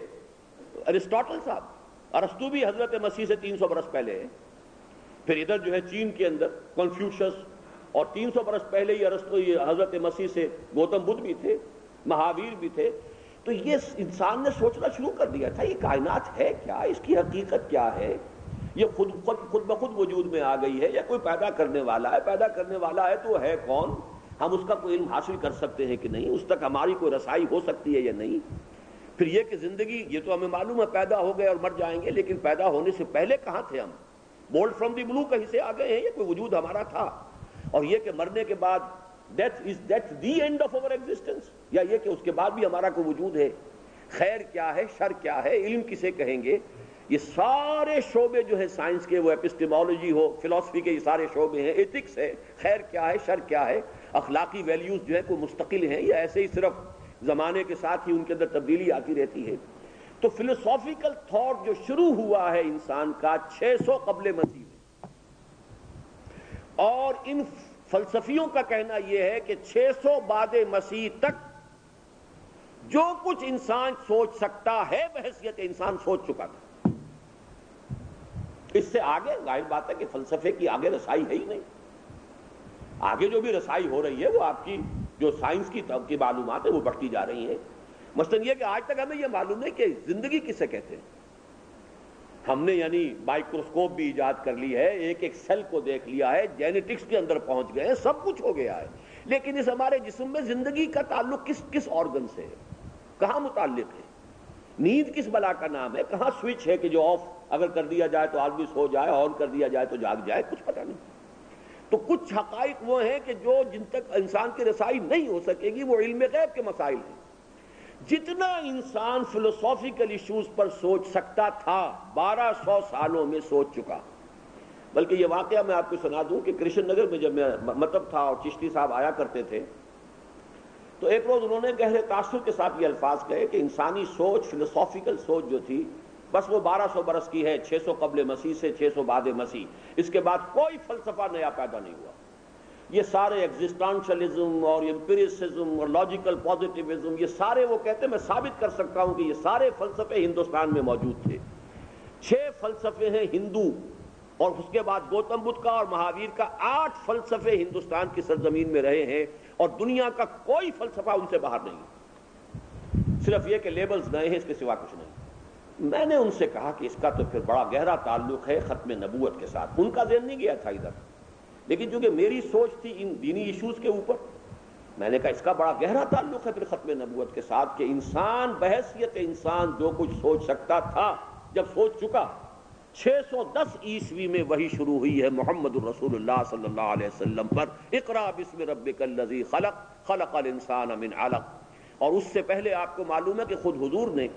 ارسطاٹل صاحب، ارسطو بھی حضرت مسیح سے 300 برس پہلے ہے، پھر ادھر جو ہے چین کے اندر کنفیوشس، اور 300 برس پہلے ہی ارسطو حضرت مسیح سے گوتم بدھ بھی تھے، مہاویر بھی تھے۔ تو یہ انسان نے سوچنا شروع کر دیا تھا یہ کائنات ہے کیا، اس کی حقیقت کیا ہے، یہ خود بخود وجود میں آ گئی ہے یا کوئی پیدا کرنے والا ہے، پیدا کرنے والا ہے تو ہے کون، ہم اس کا کوئی علم حاصل کر سکتے ہیں کہ نہیں، اس تک ہماری کوئی رسائی ہو سکتی ہے یا نہیں. پھر یہ کہ زندگی، یہ تو ہمیں معلوم ہے پیدا ہو گئے اور مر جائیں گے، لیکن پیدا ہونے سے پہلے کہاں تھے ہم؟ بولڈ فرام دی بلو کہیں سے آ گئے ہیں، یہ کوئی وجود ہمارا تھا؟ اور یہ کہ مرنے کے بعد death is death the end of over existence, یا یہ کہ اس کے بعد بھی ہمارا کوئی وجود ہے؟ خیر کیا ہے، شر کیا ہے، علم کسے کہیں گے؟ یہ سارے شعبے جو ہے سائنس کے، وہ ایپسٹیمولوجی ہو، فلسفی کے یہ سارے شعبے ہیں، ایتھکس ہے، خیر کیا ہے، شر کیا ہے، اخلاقی ویلیوز جو ہے کوئی مستقل ہیں یا ایسے ہی صرف زمانے کے ساتھ ہی ان کے اندر تبدیلی آتی رہتی ہے؟ تو فلسافیکل تھاٹ جو شروع ہوا ہے انسان کا 600 قبل مسیح میں، اور ان فلسفیوں کا کہنا یہ ہے کہ 600 بعد مسیح تک جو کچھ انسان سوچ سکتا ہے بحیثیت انسان سوچ چکا تھا. اس سے آگے ظاہر بات ہے کہ فلسفے کی آگے رسائی ہے ہی نہیں. آگے جو بھی رسائی ہو رہی ہے وہ آپ کی جو سائنس کی معلومات ہے وہ بڑھتی جا رہی ہیں. مثلاً یہ کہ آج تک ہمیں یہ معلوم نہیں کہ زندگی کسے کہتے ہیں. ہم نے یعنی مائکروسکوپ بھی ایجاد کر لی ہے، ایک ایک سیل کو دیکھ لیا ہے، جینیٹکس کے اندر پہنچ گئے ہیں، سب کچھ ہو گیا ہے، لیکن اس ہمارے جسم میں زندگی کا تعلق کس آرگن سے ہے، کہاں متعلق ہے؟ نیند کس بلا کا نام ہے؟ کہاں سوئچ ہے کہ جو آف اگر کر دیا جائے تو آدمی سو جائے، آن کر دیا جائے تو جاگ جائے؟ کچھ پتہ نہیں. تو کچھ حقائق وہ ہیں کہ جو جن تک انسان کی رسائی نہیں ہو سکے گی، وہ علم غیب کے مسائل ہیں. جتنا انسان فلسافیکل ایشوز پر سوچ سکتا تھا 1200 سالوں میں سوچ چکا. بلکہ یہ واقعہ میں آپ کو سنا دوں کہ کرشن نگر میں جب میں مطلب تھا اور چشتی صاحب آیا کرتے تھے، تو ایک روز انہوں نے گہرے تاثر کے ساتھ یہ الفاظ کہے کہ انسانی سوچ، فلسافیکل سوچ جو تھی، بس وہ 1200 برس کی ہے، 600 قبل مسیح سے 600 بعد مسیح. اس کے بعد کوئی فلسفہ نیا پیدا نہیں ہوا. یہ سارے ایگزسٹانشلزم اور امپیریسزم اور لاجیکل پازیٹیوزم، یہ سارے وہ کہتے ہیں، میں ثابت کر سکتا ہوں کہ یہ سارے فلسفے ہندوستان میں موجود تھے. 6 فلسفے ہیں ہندو، اور اس کے بعد گوتم بدھ کا اور مہاویر کا 8 فلسفے ہندوستان کی سرزمین میں رہے ہیں، اور دنیا کا کوئی فلسفہ ان سے باہر نہیں. صرف یہ کہ لیبلز نئے ہیں، اس کے سوا کچھ نہیں. میں نے ان سے کہا کہ اس کا تو پھر بڑا گہرا تعلق ہے ختم نبوت کے ساتھ. ان کا ذہن نہیں گیا تھا ادھر، لیکن چونکہ میری سوچ تھی ان دینی ایشوز کے اوپر، میں نے کہا اس کا بڑا گہرا تعلق ہے پھر ختم نبوت کے ساتھ، کہ انسان بحیثیت انسان جو کچھ سوچ سکتا تھا جب سوچ چکا. 610 عیسوی میں وحی شروع ہوئی ہے محمد الرسول اللہ صلی اللہ علیہ وسلم پر، اقرا بسم ربک الذی خلق خلق الانسان من علق. اور اس سے پہلے آپ کو معلوم ہے کہ خود حضور نے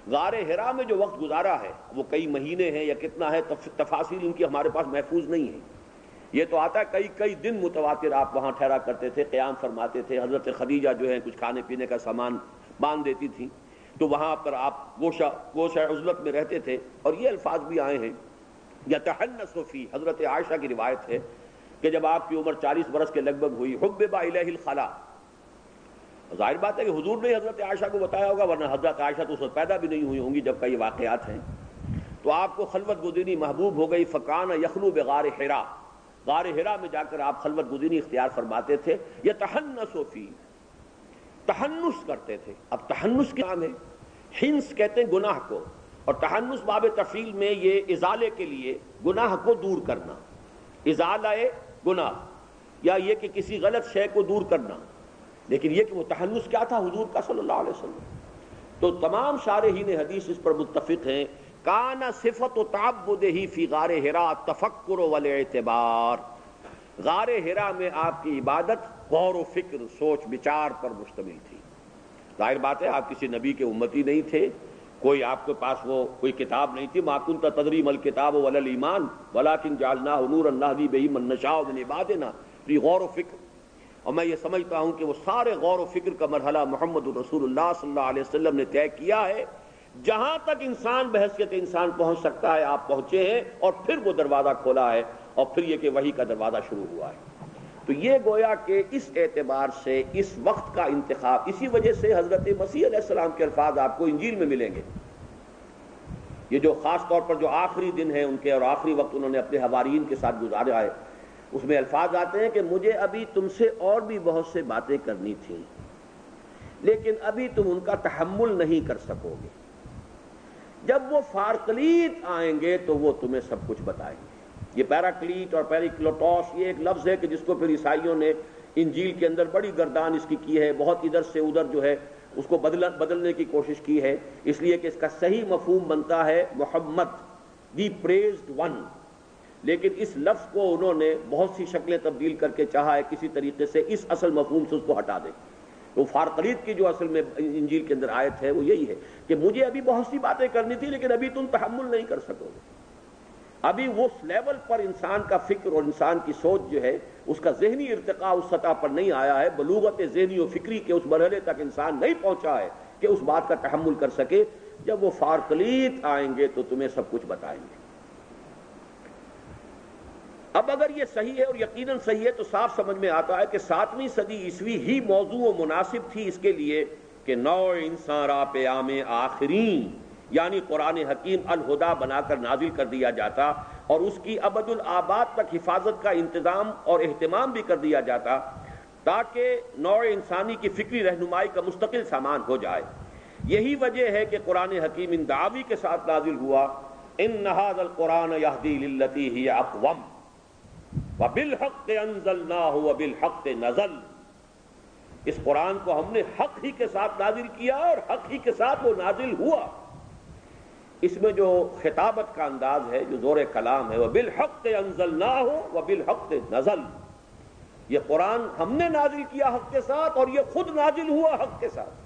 غار حرا میں جو وقت گزارا ہے، وہ کئی مہینے ہیں یا کتنا ہے، تفاصیل ان کی ہمارے پاس محفوظ نہیں ہے. یہ تو آتا ہے کئی دن متواتر آپ وہاں ٹھہرا کرتے تھے، قیام فرماتے تھے. حضرت خدیجہ جو ہے کچھ کھانے پینے کا سامان باندھ دیتی تھی، تو وہاں پر آپ گوشہ عزلت میں رہتے تھے. اور یہ الفاظ بھی آئے ہیں، یتحنث فی، حضرت عائشہ کی روایت ہے کہ جب آپ کی عمر 40 برس کے لگ بھگ ہوئی، حبب الیہ الخلا. ظاہر بات ہے کہ حضور نے حضرت عائشہ کو بتایا ہوگا، ورنہ حضرت عائشہ تو اس وقت پیدا بھی نہیں ہوئی ہوں گی جب کا یہ واقعات ہیں. تو آپ کو خلوت گزینی محبوب ہو گئی. فکان یخلو بغار حرا، غار حرا میں جا کر آپ خلوت گزینی اختیار فرماتے تھے. یتحنث فی، تحنث کرتے تھے. اب تحنث کیا نام ہے؟ ہنس کہتے ہیں گناہ کو، اور تحنث باب تفعیل میں یہ ازالے کے لیے گناہ کو دور کرنا، ازالہ گناہ، یا یہ کہ کسی غلط شے کو دور کرنا. لیکن یہ کہ وہ تحنث کیا تھا حضور کا صلی اللہ علیہ وسلم. تو تمام شارحین حدیث اس پر متفق ہیں. کان صفت تعبدہ فی غار حرا التفکر والاعتبار. غار حرا میں آپ کی عبادت غور و فکر، سوچ بچار پر مشتمل تھی. ظاہر بات ہے آپ کسی نبی کے امتی نہیں تھے، کوئی آپ کے پاس وہ کوئی کتاب نہیں تھی. ما کنت تدری ما الکتاب ولا الایمان ولکن جعلناہ نورا نہدی بہ من نشاء من عبادنا. غور و فکر، اور میں یہ سمجھتا ہوں کہ وہ سارے غور و فکر کا مرحلہ محمد الرسول اللہ صلی اللہ علیہ وسلم نے طے کیا ہے. جہاں تک انسان بحیثیت انسان پہنچ سکتا ہے آپ پہنچے ہیں، اور پھر وہ دروازہ کھولا ہے، اور پھر یہ کہ وحی کا دروازہ شروع ہوا ہے. تو یہ گویا کہ اس اعتبار سے اس وقت کا انتخاب، اسی وجہ سے حضرت مسیح علیہ السلام کے الفاظ آپ کو انجیل میں ملیں گے. یہ جو خاص طور پر جو آخری دن ہیں ان کے اور آخری وقت انہوں نے اپنے حواریین کے ساتھ گزارا ہے، اس میں الفاظ آتے ہیں کہ مجھے ابھی تم سے اور بھی بہت سے باتیں کرنی تھیں، لیکن ابھی تم ان کا تحمل نہیں کر سکو گے. جب وہ فارکلیت آئیں گے تو وہ تمہیں سب کچھ بتائیں گے. یہ پیراکلیٹ اور پیریکلوٹوس یہ ایک لفظ ہے کہ جس کو پھر عیسائیوں نے انجیل کے اندر بڑی گردان اس کی ہے، بہت ادھر سے ادھر جو ہے اس کو بدلنے کی کوشش کی ہے، اس لیے کہ اس کا صحیح مفہوم بنتا ہے محمد دی پریزڈ ون، لیکن اس لفظ کو انہوں نے بہت سی شکلیں تبدیل کر کے چاہا ہے کسی طریقے سے اس اصل مفہوم سے اس کو ہٹا دے۔ تو فارقلیت کی جو اصل میں انجیل کے اندر آیت ہے وہ یہی ہے کہ مجھے ابھی بہت سی باتیں کرنی تھی لیکن ابھی تم تحمل نہیں کر سکو گے، ابھی اس لیول پر انسان کا فکر اور انسان کی سوچ جو ہے اس کا ذہنی ارتقاء اس سطح پر نہیں آیا ہے، بلوغت ذہنی و فکری کے اس مرحلے تک انسان نہیں پہنچا ہے کہ اس بات کا تحمل کر سکے۔ جب وہ فارقلیت آئیں گے تو تمہیں سب کچھ بتائیں گے۔ اب اگر یہ صحیح ہے اور یقیناً صحیح ہے تو صاف سمجھ میں آتا ہے کہ 7ویں صدی عیسوی ہی موضوع و مناسب تھی اس کے لیے کہ نوع انسان را پیام آخرین یعنی قرآن حکیم الہدا بنا کر نازل کر دیا جاتا اور اس کی ابد الآباد تک حفاظت کا انتظام اور اہتمام بھی کر دیا جاتا تاکہ نوع انسانی کی فکری رہنمائی کا مستقل سامان ہو جائے۔ یہی وجہ ہے کہ قرآن حکیم ان دعوی کے ساتھ نازل ہوا، ان ھذا القرآن یہدی للتی ہی اقوم وبالحق انزلناہ وبالحق نزل، اس قرآن کو ہم نے حق ہی کے ساتھ نازل کیا اور حق ہی کے ساتھ وہ نازل ہوا۔ اس میں جو خطابت کا انداز ہے، جو زور کلام ہے، وبالحق انزلناہ وبالحق نزل، یہ قرآن ہم نے نازل کیا حق کے ساتھ اور یہ خود نازل ہوا حق کے ساتھ۔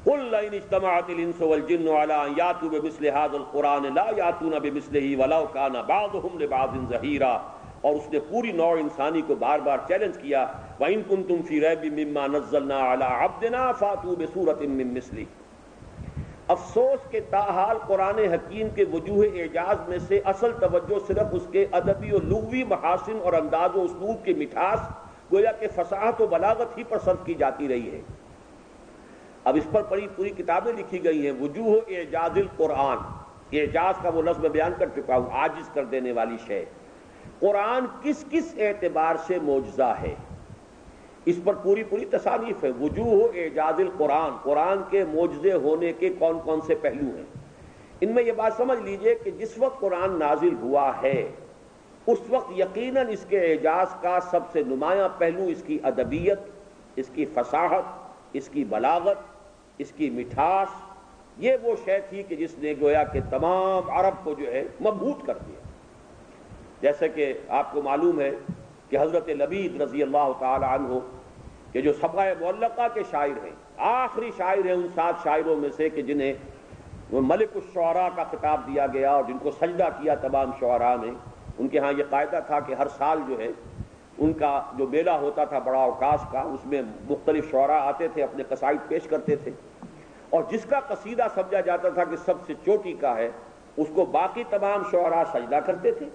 قل لئن اجتمعت الانس والجن على ان ياتوا بمثل هذا القرآن لا ياتون بمثله ولو كان بعضهم لبعض ظهيرا، اور اس نے پوری نوع انسانی کو بار بار چیلنج کیا، وَإِن كُنتُمْ فِي رَيْبٍ مِّمَّا نَزَّلْنَا عَلَىٰ عَبْدِنَا فَأْتُوا بِسُورَةٍ مِّن مِّثْلِهِ۔ افسوس کہ تاحال قرآن حکیم کے وجوہ اعجاز میں سے اصل توجہ صرف اس کے ادبی و لغوی محاسن اور انداز و اسلوب کی مٹھاس گویا کہ فصاحت و بلاغت ہی پر صرف کی جاتی رہی ہے۔ اب اس پر پوری کتابیں لکھی گئی ہیں، وجوہ اعجاز القرآن، اعجاز کا وہ لفظ میں بیان کر چکا ہوں، عاجز کر دینے والی شے۔ قرآن کس کس اعتبار سے معجزہ ہے، اس پر پوری تصانیف ہے۔ وجوہ اعجاز القرآن، قرآن کے معجزے ہونے کے کون کون سے پہلو ہیں۔ ان میں یہ بات سمجھ لیجئے کہ جس وقت قرآن نازل ہوا ہے اس وقت یقیناً اس کے اعجاز کا سب سے نمایاں پہلو اس کی ادبیت، اس کی فصاحت، اس کی بلاغت، اس کی مٹھاس، یہ وہ شے تھی کہ جس نے گویا کہ تمام عرب کو جو ہے مبہوت کر دیا۔ جیسے کہ آپ کو معلوم ہے کہ حضرت لبید رضی اللہ تعالی عنہ کہ جو سبع معلقہ کے شاعر ہیں، آخری شاعر ہیں ان 7 شاعروں میں سے کہ جنہیں وہ ملک الشعراء کا خطاب دیا گیا اور جن کو سجدہ کیا تمام شعراء نے۔ ان کے ہاں یہ قاعدہ تھا کہ ہر سال جو ہے ان کا جو میلہ ہوتا تھا بڑا اوقاس کا، اس میں مختلف شعراء آتے تھے، اپنے قصائد پیش کرتے تھے، اور جس کا قصیدہ سمجھا جاتا تھا کہ سب سے چوٹی کا ہے اس کو باقی تمام شعراء سجدہ کرتے تھے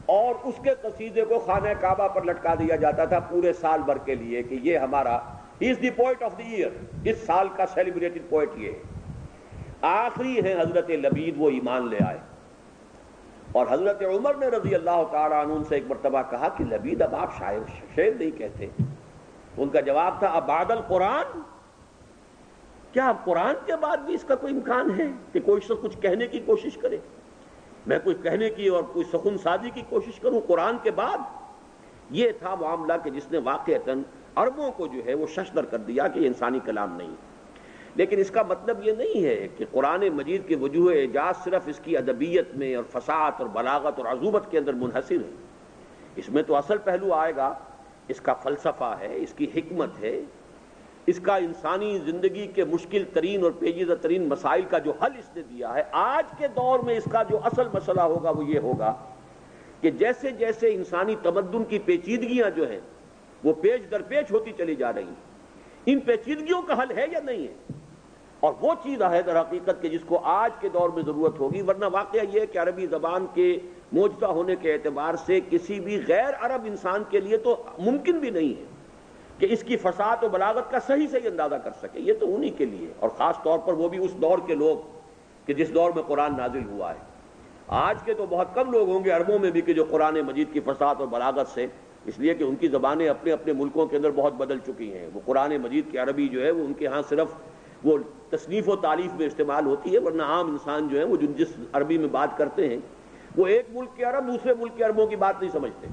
اور اس کے قصیدے کو خانہ کعبہ پر لٹکا دیا جاتا تھا پورے سال بھر کے لیے کہ یہ ہمارا ہی از دی پوئٹ آف دی ایئر، اس سال کا سیلیبریٹڈ پوئٹ یہ ہے۔ آخری ہیں حضرت لبید، وہ ایمان لے آئے، اور حضرت عمر نے رضی اللہ تعالیٰ عنہ ان سے ایک مرتبہ کہا کہ لبید اب آپ شاعر نہیں کہتے؟ ان کا جواب تھا ابعد القرآن، کیا اب قرآن کے بعد بھی اس کا کوئی امکان ہے کہ کوئی شخص کچھ کہنے کی کوشش کرے؟ میں کوئی کہنے کی اور کوئی سخن سازی کی کوشش کروں قرآن کے بعد؟ یہ تھا معاملہ کہ جس نے واقعتاً عربوں کو جو ہے وہ ششدر کر دیا کہ یہ انسانی کلام نہیں۔ لیکن اس کا مطلب یہ نہیں ہے کہ قرآن مجید کے وجوہ اعجاز صرف اس کی ادبیت میں اور فصاحت اور بلاغت اور عذوبت کے اندر منحصر ہے۔ اس میں تو اصل پہلو آئے گا، اس کا فلسفہ ہے، اس کی حکمت ہے، اس کا انسانی زندگی کے مشکل ترین اور پیچیدہ ترین مسائل کا جو حل اس نے دیا ہے۔ آج کے دور میں اس کا جو اصل مسئلہ ہوگا وہ یہ ہوگا کہ جیسے جیسے انسانی تمدن کی پیچیدگیاں جو ہیں وہ پیچ در پیچ ہوتی چلی جا رہی ہیں، ان پیچیدگیوں کا حل ہے یا نہیں ہے؟ اور وہ چیز ہے در حقیقت کہ جس کو آج کے دور میں ضرورت ہوگی، ورنہ واقعہ یہ ہے کہ عربی زبان کے معجزہ ہونے کے اعتبار سے کسی بھی غیر عرب انسان کے لیے تو ممکن بھی نہیں ہے کہ اس کی فصاحت و بلاغت کا صحیح اندازہ کر سکے۔ یہ تو انہی کے لیے، اور خاص طور پر وہ بھی اس دور کے لوگ کہ جس دور میں قرآن نازل ہوا ہے۔ آج کے تو بہت کم لوگ ہوں گے عربوں میں بھی کہ جو قرآن مجید کی فصاحت اور بلاغت سے، اس لیے کہ ان کی زبانیں اپنے اپنے ملکوں کے اندر بہت بدل چکی ہیں۔ وہ قرآن مجید کی عربی جو ہے وہ ان کے ہاں صرف وہ تصنیف و تالیف میں استعمال ہوتی ہے، ورنہ عام انسان جو ہے وہ جس عربی میں بات کرتے ہیں وہ ایک ملک کے عرب دوسرے ملک کے عربوں کی بات نہیں سمجھتے۔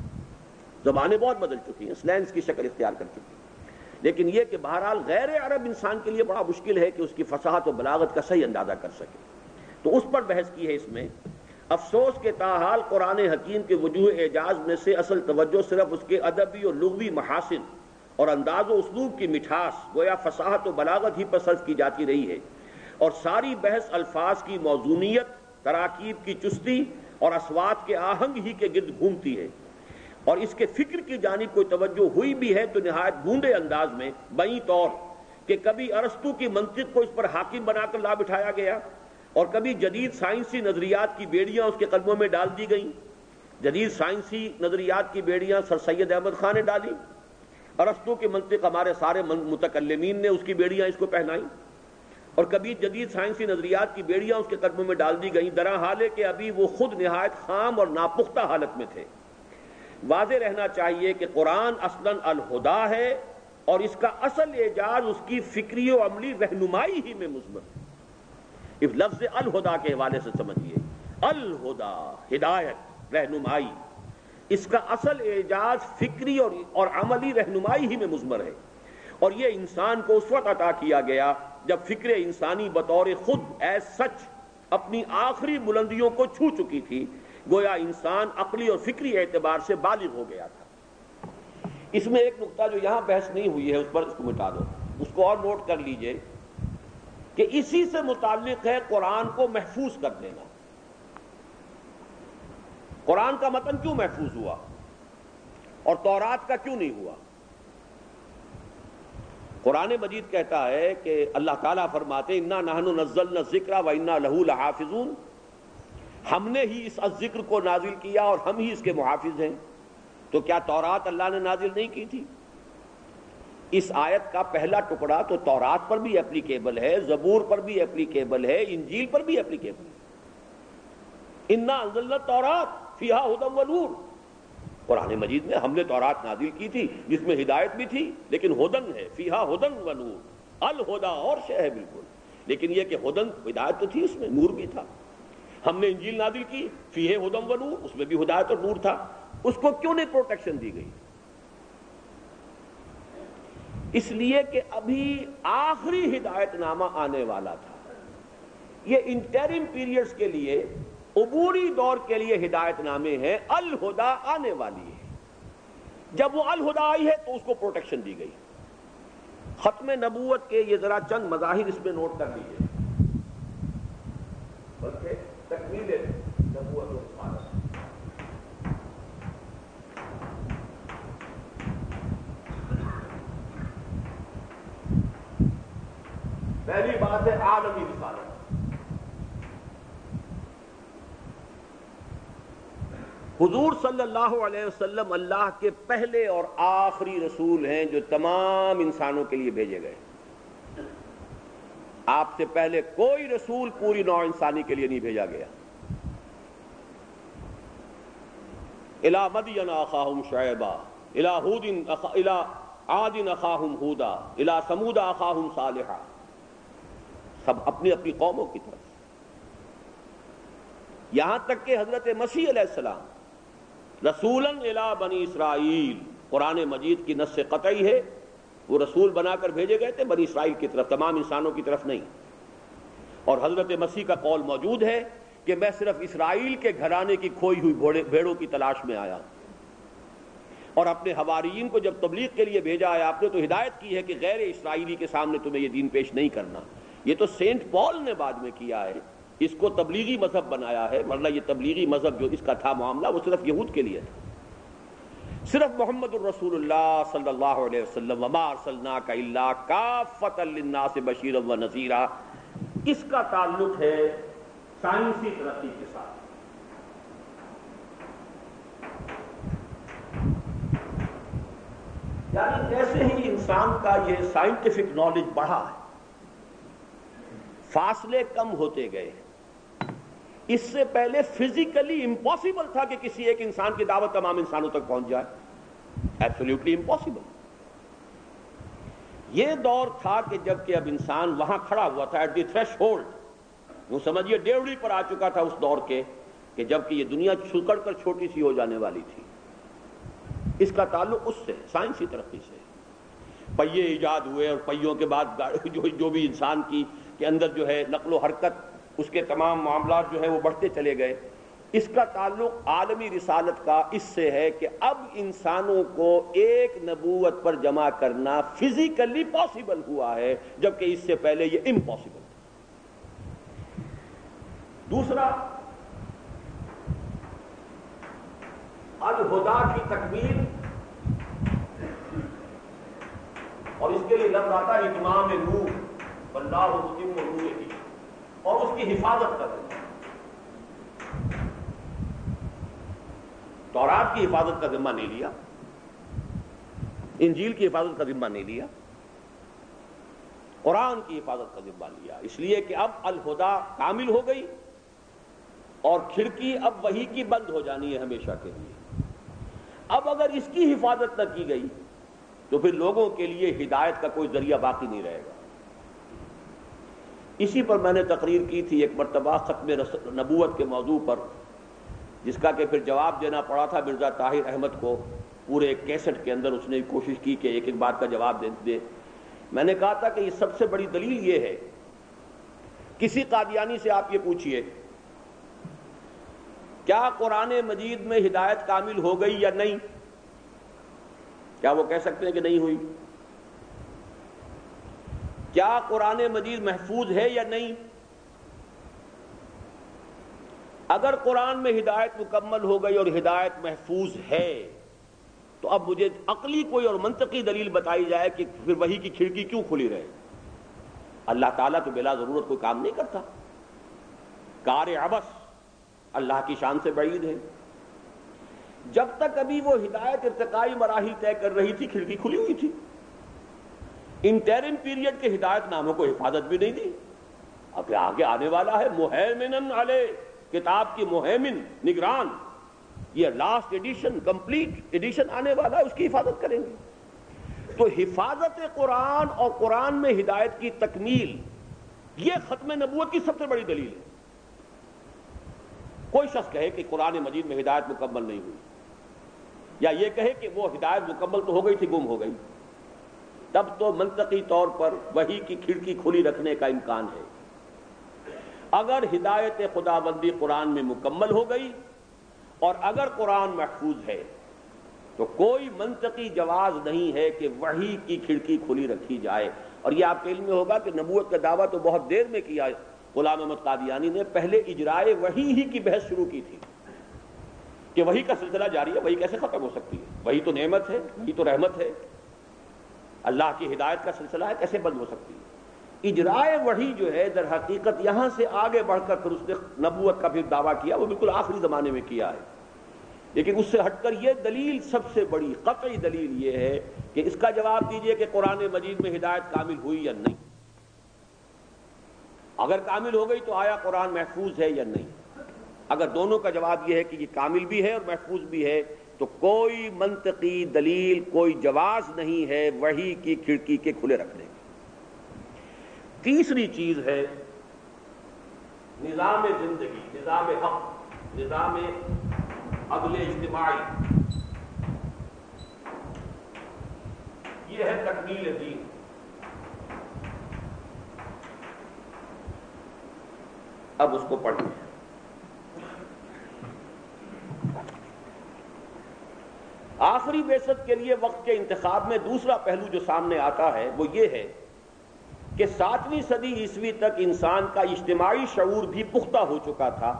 زبانیں بہت بدل چکی ہیں، سلینگز کی شکل اختیار کر چکی ہیں، لیکن یہ کہ بہرحال غیر عرب انسان کے لیے بڑا مشکل ہے کہ اس کی فصاحت و بلاغت کا صحیح اندازہ کر سکے، تو اس پر بحث کی ہے اس میں۔ افسوس کہ تاحال قرآن حکیم کے وجوہ اعجاز میں سے اصل توجہ صرف اس کے ادبی اور لغوی محاسن اور انداز و اسلوب کی مٹھاس گویا فصاحت و بلاغت ہی پر صرف کی جاتی رہی ہے، اور ساری بحث الفاظ کی موزونیت، تراکیب کی چستی اور اصوات کے آہنگ ہی کے گرد گھومتی ہے، اور اس کے فکر کی جانب کوئی توجہ ہوئی بھی ہے تو نہایت گونڈے انداز میں، بئیں طور کہ کبھی ارسطو کی منطق کو اس پر حاکم بنا کر لا بٹھایا گیا، اور کبھی جدید سائنسی نظریات کی بیڑیاں اس کے قدموں میں ڈال دی گئیں۔ جدید سائنسی نظریات کی بیڑیاں سر سید احمد خان نے ڈالی، ارسطو کی منطق ہمارے سارے متکلمین نے اس کی بیڑیاں اس کو پہنائیں، اور کبھی جدید سائنسی نظریات کی بیڑیاں اس کے قدموں میں ڈال دی گئیں، درا حالے کہ ابھی وہ خود نہایت خام اور ناپختہ حالت میں تھے۔ واضح رہنا چاہیے کہ قرآن اصلاً الہدا ہے، اور اس کا اصل اعجاز اس کی فکری و عملی رہنمائی ہی میں مضمر ہے۔ اس لفظ الہدا کے حوالے سے سمجھیے، الہدا ہدایت، رہنمائی، اس کا اصل اعجاز فکری اور عملی رہنمائی ہی میں مضمر ہے، اور یہ انسان کو اس وقت عطا کیا گیا جب فکر انسانی بطور خود ایز سچ اپنی آخری بلندیوں کو چھو چکی تھی، گویا انسان عقلی اور فکری اعتبار سے بالغ ہو گیا تھا۔ اس میں ایک نقطہ جو یہاں بحث نہیں ہوئی ہے اس پر اس کو مٹا دو، اس کو اور نوٹ کر لیجئے کہ اسی سے متعلق ہے قرآن کو محفوظ کر دینا۔ قرآن کا متن کیوں محفوظ ہوا اور تورات کا کیوں نہیں ہوا؟ قرآن مجید کہتا ہے کہ اللہ تعالیٰ فرماتے ہیں اِنَّا نَحْنُ نَزَّلْنَا الذِّكْرَ وَإِنَّا لَهُ لَحَافِظُونَ، ہم نے ہی اس ذکر کو نازل کیا اور ہم ہی اس کے محافظ ہیں۔ تو کیا تورات اللہ نے نازل نہیں کی تھی؟ اس آیت کا پہلا ٹکڑا تو تورات پر بھی اپلیکیبل ہے، زبور پر بھی اپلیکیبل ہے، انجیل پر بھی اپلیکیبل ہے۔ اِنَّا أَنزَلْنَا التَّوْرَاةَ فِيهَا هُدًى وَنُورٌ، قرآن مجید میں ہم نے تورات نازل کی تھی جس میں ہدایت بھی تھی، لیکن ہدن ہے، فیہا ہدن و نور، الہدا اور شے ہے بالکل، لیکن یہ کہ ہدن ہدایت تو تھی، اس میں نور بھی تھا۔ ہم نے انجیل نازل کی، فیہ ہدن و نور، اس میں بھی ہدایت اور نور تھا، اس کو کیوں نہیں پروٹیکشن دی گئی؟ اس لیے کہ ابھی آخری ہدایت نامہ آنے والا تھا۔ یہ انٹرم پیریڈز کے لیے، عبوری دور کے لیے ہدایت نامے ہیں، الہدا آنے والی ہے۔ جب وہ الہدا آئی ہے تو اس کو پروٹیکشن دی گئی۔ ختم نبوت کے یہ ذرا چند مظاہر اس میں نوٹ کر لیجیے، بلکہ تکمیل نبوت و رسالت۔ پہلی بات ہے عالمی رسالت۔ حضور صلی اللہ علیہ وسلم اللہ کے پہلے اور آخری رسول ہیں جو تمام انسانوں کے لیے بھیجے گئے۔ آپ سے پہلے کوئی رسول پوری نوع انسانی کے لیے نہیں بھیجا گیا۔ الی مدین اخاہم شعیبا، الی عاد اخاہم ہودا، الی ثمود اخاہم صالحا، سب اپنی اپنی قوموں کی طرف، یہاں تک کہ حضرت مسیح علیہ السلام رسولاً الی بنی اسرائیل، قرآن مجید کی نص قطعی ہے، وہ رسول بنا کر بھیجے گئے تھے بنی اسرائیل کی طرف، تمام انسانوں کی طرف نہیں۔ اور حضرت مسیح کا قول موجود ہے کہ میں صرف اسرائیل کے گھرانے کی کھوئی ہوئی بھیڑوں کی تلاش میں آیا، اور اپنے حواریین کو جب تبلیغ کے لیے بھیجا ہے آپ نے تو ہدایت کی ہے کہ غیر اسرائیلی کے سامنے تمہیں یہ دین پیش نہیں کرنا۔ یہ تو سینٹ پال نے بعد میں کیا ہے، اس کو تبلیغی مذہب بنایا ہے، ورنہ یہ تبلیغی مذہب جو اس کا تھا معاملہ وہ صرف یہود کے لیے تھا۔ صرف محمد الرسول اللہ صلی اللہ علیہ وسلم وما ارسلناک الا کافۃ للناس بشیرا ونذیرا، اس کا تعلق ہے سائنسی ترقی کے ساتھ۔ یعنی جیسے ہی انسان کا یہ سائنٹیفک نالج بڑھا ہے، فاصلے کم ہوتے گئے۔ اس سے پہلے فزیکلی امپاسبل تھا کہ کسی ایک انسان کی دعوت تمام انسانوں تک پہنچ جائے، ایبسلیوٹلی امپاسبل۔ یہ دور تھا کہ جب کہ اب انسان وہاں کھڑا ہوا تھا ایٹ دی تھریش ہولڈ، وہ سمجھیے ڈیوڑی پر آ چکا تھا اس دور کے، کہ جب کہ یہ دنیا سکڑ کر چھوٹی سی ہو جانے والی تھی۔ اس کا تعلق اس سے سائنسی ترقی سے. پہیے ایجاد ہوئے اور پہیوں کے بعد جو بھی انسان کے اندر جو ہے نقل و حرکت، اس کے تمام معاملات جو ہے وہ بڑھتے چلے گئے. اس کا تعلق عالمی رسالت کا اس سے ہے کہ اب انسانوں کو ایک نبوت پر جمع کرنا فزیکلی پاسبل ہوا ہے، جبکہ اس سے پہلے یہ امپاسبل تھا. دوسرا، الہدا کی تکمیل، اور اس کے لیے لفظ آتا ہے اتمام نور، واللہ متم نورہ، اور اس کی حفاظت کرنا. تورات کی حفاظت کا ذمہ نہیں لیا، انجیل کی حفاظت کا ذمہ نہیں لیا، قرآن کی حفاظت کا ذمہ لیا، اس لیے کہ اب الہدا کامل ہو گئی اور کھڑکی اب وحی کی بند ہو جانی ہے ہمیشہ کے لیے. اب اگر اس کی حفاظت نہ کی گئی تو پھر لوگوں کے لیے ہدایت کا کوئی ذریعہ باقی نہیں رہے گا. اسی پر میں نے تقریر کی تھی ایک مرتبہ ختم نبوت کے موضوع پر، جس کا کہ پھر جواب دینا پڑا تھا مرزا طاہر احمد کو. پورے ایک کیسٹ کے اندر اس نے کوشش کی کہ ایک ایک بات کا جواب دے. میں نے کہا تھا کہ یہ سب سے بڑی دلیل یہ ہے، کسی قادیانی سے آپ یہ پوچھئے کیا قرآن مجید میں ہدایت کامل ہو گئی یا نہیں، کیا وہ کہہ سکتے ہیں کہ نہیں ہوئی؟ کیا قرآن مجید محفوظ ہے یا نہیں؟ اگر قرآن میں ہدایت مکمل ہو گئی اور ہدایت محفوظ ہے تو اب مجھے عقلی کوئی اور منطقی دلیل بتائی جائے کہ پھر وحی کی کھڑکی کیوں کھلی رہے. اللہ تعالیٰ تو بلا ضرورت کوئی کام نہیں کرتا، کار عبث اللہ کی شان سے بعید ہے. جب تک ابھی وہ ہدایت ارتقائی مراحل طے کر رہی تھی کھڑکی کھلی ہوئی تھی. انٹرم پیریڈ کے ہدایت ناموں کو حفاظت بھی نہیں دی. اب آگے آنے والا ہے مہیمن علیہ، کتاب کی مہیمن، نگران، یہ لاسٹ ایڈیشن، کمپلیٹ ایڈیشن آنے والا ہے، اس کی حفاظت کریں گے. تو حفاظت قرآن اور قرآن میں ہدایت کی تکمیل، یہ ختم نبوت کی سب سے بڑی دلیل ہے. کوئی شخص کہے کہ قرآن مجید میں ہدایت مکمل نہیں ہوئی، یا یہ کہے کہ وہ ہدایت مکمل تو ہو گئی تھی، گم ہو گئی، تب تو منطقی طور پر وحی کی کھڑکی کھلی رکھنے کا امکان ہے. اگر ہدایت خداوندی قرآن میں مکمل ہو گئی اور اگر قرآن محفوظ ہے تو کوئی منطقی جواز نہیں ہے کہ وحی کی کھڑکی کھلی رکھی جائے. اور یہ آپ کے علم میں ہوگا کہ نبوت کا دعویٰ تو بہت دیر میں کیا غلام احمد قادیانی نے. پہلے اجرائے وحی ہی کی بحث شروع کی تھی کہ وحی کا سلسلہ جاری ہے، وحی کیسے ختم ہو سکتی ہے، وحی تو نعمت ہے، وحی تو رحمت ہے، اللہ کی ہدایت کا سلسلہ ہے، کیسے بند ہو سکتی ہے. اجرائے وحی جو ہے در حقیقت یہاں سے آگے بڑھ کر پھر اس نے نبوت کا بھی دعویٰ کیا، وہ بالکل آخری زمانے میں کیا ہے. لیکن اس سے ہٹ کر یہ دلیل سب سے بڑی قطعی دلیل یہ ہے کہ اس کا جواب دیجئے کہ قرآن مجید میں ہدایت کامل ہوئی یا نہیں. اگر کامل ہو گئی تو آیا قرآن محفوظ ہے یا نہیں. اگر دونوں کا جواب یہ ہے کہ یہ کامل بھی ہے اور محفوظ بھی ہے تو کوئی منطقی دلیل، کوئی جواز نہیں ہے وحی کی کھڑکی کے کھلے رکھنے کی. تیسری چیز ہے نظام زندگی، نظام حق، نظام عدل اجتماعی. یہ ہے تکمیل دین. اب اس کو پڑھیں. آخری بعثت کے لیے وقت کے انتخاب میں دوسرا پہلو جو سامنے آتا ہے وہ یہ ہے کہ 7ویں صدی عیسوی تک انسان کا اجتماعی شعور بھی پختہ ہو چکا تھا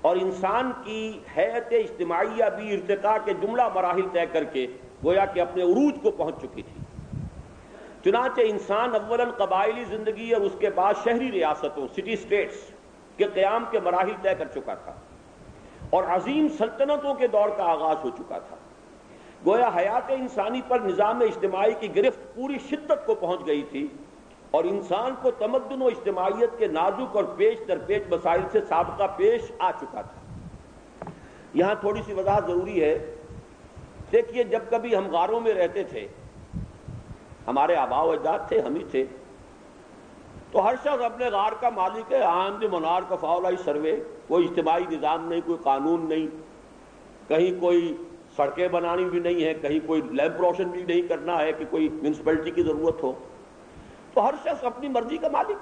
اور انسان کی حیات اجتماعیہ بھی ارتقاء کے جملہ مراحل طے کر کے گویا کہ اپنے عروج کو پہنچ چکی تھی. چنانچہ انسان اولاً قبائلی زندگی اور اس کے بعد شہری ریاستوں، سٹی سٹیٹس کے قیام کے مراحل طے کر چکا تھا اور عظیم سلطنتوں کے دور کا آغاز ہو چکا تھا. گویا حیات انسانی پر نظام اجتماعی کی گرفت پوری شدت کو پہنچ گئی تھی اور انسان کو تمدن و اجتماعیت کے نازک اور پیش در پیش مسائل سے سابقہ پیش آ چکا تھا. یہاں تھوڑی سی وضاحت ضروری ہے. دیکھیے جب کبھی ہم غاروں میں رہتے تھے، ہمارے آباء و اجداد تھے، ہم ہی تھے، تو ہر شخص اپنے غار کا مالک ہے. عام دی منار کا فاولائی سروے، کوئی اجتماعی نظام نہیں، کوئی قانون نہیں، کہیں کوئی سڑکیں بنانی بھی نہیں ہے، کہیں کوئی لیمپ روشن بھی نہیں کرنا ہے کہ کوئی میونسپلٹی کی ضرورت ہو، تو ہر شخص اپنی مرضی کا مالک۔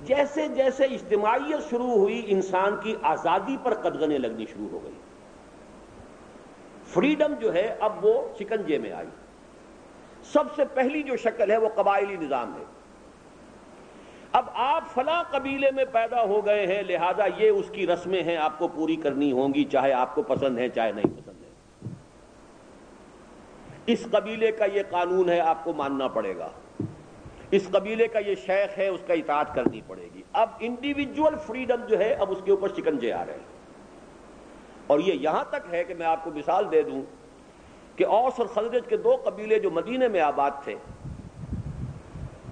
جیسے جیسے اجتماعیت شروع ہوئی، انسان کی آزادی پر قدغنیں لگنی شروع ہو گئی، فریڈم جو ہے اب وہ شکنجے میں آئی۔ سب سے پہلی جو شکل ہے وہ قبائلی نظام ہے۔ اب آپ فلاں قبیلے میں پیدا ہو گئے ہیں، لہذا یہ اس کی رسمیں ہیں، آپ کو پوری کرنی ہوں گی، چاہے آپ کو پسند ہے چاہے نہیں پسند ہے۔ اس قبیلے کا یہ قانون ہے، آپ کو ماننا پڑے گا۔ اس قبیلے کا یہ شیخ ہے، اس کا اطاعت کرنی پڑے گی۔ اب انڈیویجول فریڈم جو ہے اب اس کے اوپر شکنجے آ رہے ہیں، اور یہ یہاں تک ہے کہ میں آپ کو مثال دے دوں کہ اوس اور خزرج کے دو قبیلے جو مدینے میں آباد تھے،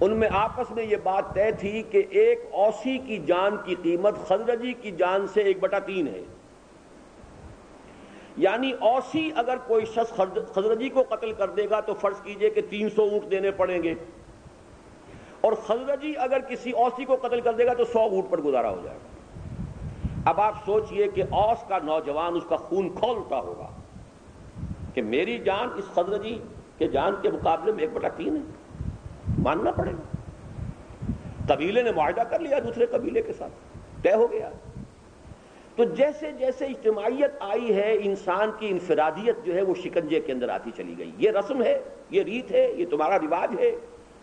ان میں آپس میں یہ بات طے تھی کہ ایک اوسی کی جان کی قیمت خزرجی کی جان سے 1/3 ہے۔ یعنی اوسی اگر کوئی شخص خزرجی کو قتل کر دے گا تو فرض کیجئے کہ 300 اونٹ دینے پڑیں گے، اور خزرجی اگر کسی اوسی کو قتل کر دے گا تو 100 اونٹ پر گزارا ہو جائے گا۔ اب آپ سوچئے کہ اوس کا نوجوان، اس کا خون کھولتا ہوگا کہ میری جان اس خزرجی کے جان کے مقابلے میں 1/3 ہے، ماننا پڑے گا۔ قبیلے نے معاہدہ کر لیا دوسرے قبیلے کے ساتھ، طے ہو گیا۔ تو جیسے جیسے اجتماعیت آئی ہے، انسان کی انفرادیت جو ہے وہ شکنجے کے اندر آتی چلی گئی۔ یہ رسم ہے، یہ ریت ہے، یہ تمہارا رواج ہے،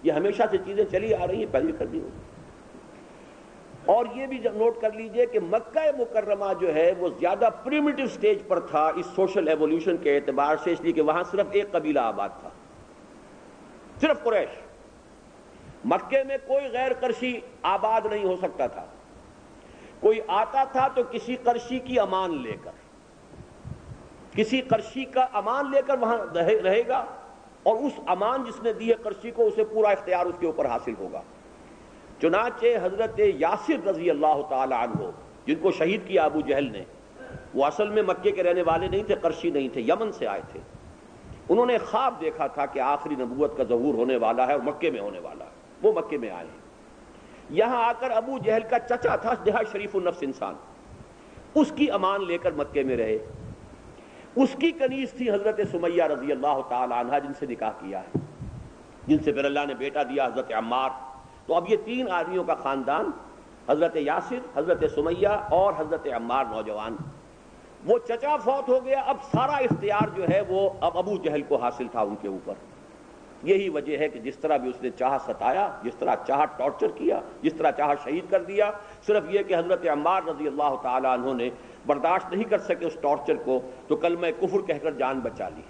یہ ہمیشہ سے چیزیں چلی آ رہی ہیں، پہلے کرنی ہوگی۔ اور یہ بھی نوٹ کر لیجئے کہ مکہ مکرمہ جو ہے وہ زیادہ پریمیٹو سٹیج پر تھا اس سوشل ایولیوشن کے اعتبار سے، اس لیے کہ وہاں صرف ایک قبیلہ آباد تھا، صرف قریش۔ مکے میں کوئی غیر قرشی آباد نہیں ہو سکتا تھا، کوئی آتا تھا تو کسی قرشی کی امان لے کر، کسی قرشی کا امان لے کر وہاں رہے گا، اور اس امان جس نے دی ہے قرشی کو، اسے پورا اختیار اس کے اوپر حاصل ہوگا۔ چنانچہ حضرت یاسر رضی اللہ تعالی عنہ، جن کو شہید کیا ابو جہل نے، وہ اصل میں مکے کے رہنے والے نہیں تھے، قرشی نہیں تھے، یمن سے آئے تھے۔ انہوں نے خواب دیکھا تھا کہ آخری نبوت کا ظہور ہونے والا ہے اور مکے میں ہونے والا ہے، وہ مکے میں آئے ہیں۔ یہاں آ کر ابو جہل کا چچا تھا نہایت شریف النفس انسان، اس کی امان لے کر مکے میں رہے۔ اس کی کنیز تھی حضرت سمیہ رضی اللہ تعالی عنہ، جن سے نکاح کیا ہے، جن سے پھر اللہ نے بیٹا دیا حضرت عمار۔ تو اب یہ 3 آدمیوں کا خاندان، حضرت یاسر، حضرت سمیہ اور حضرت عمار نوجوان۔ وہ چچا فوت ہو گیا، اب سارا اختیار جو ہے وہ اب ابو جہل کو حاصل تھا ان کے اوپر۔ یہی وجہ ہے کہ جس طرح بھی اس نے چاہا ستایا، جس طرح چاہا ٹارچر کیا، جس طرح چاہا شہید کر دیا۔ صرف یہ کہ حضرت عمار رضی اللہ تعالی عنہ نے برداشت نہیں کر سکے اس ٹارچر کو، تو کلمہ کفر کہہ کر جان بچا لی،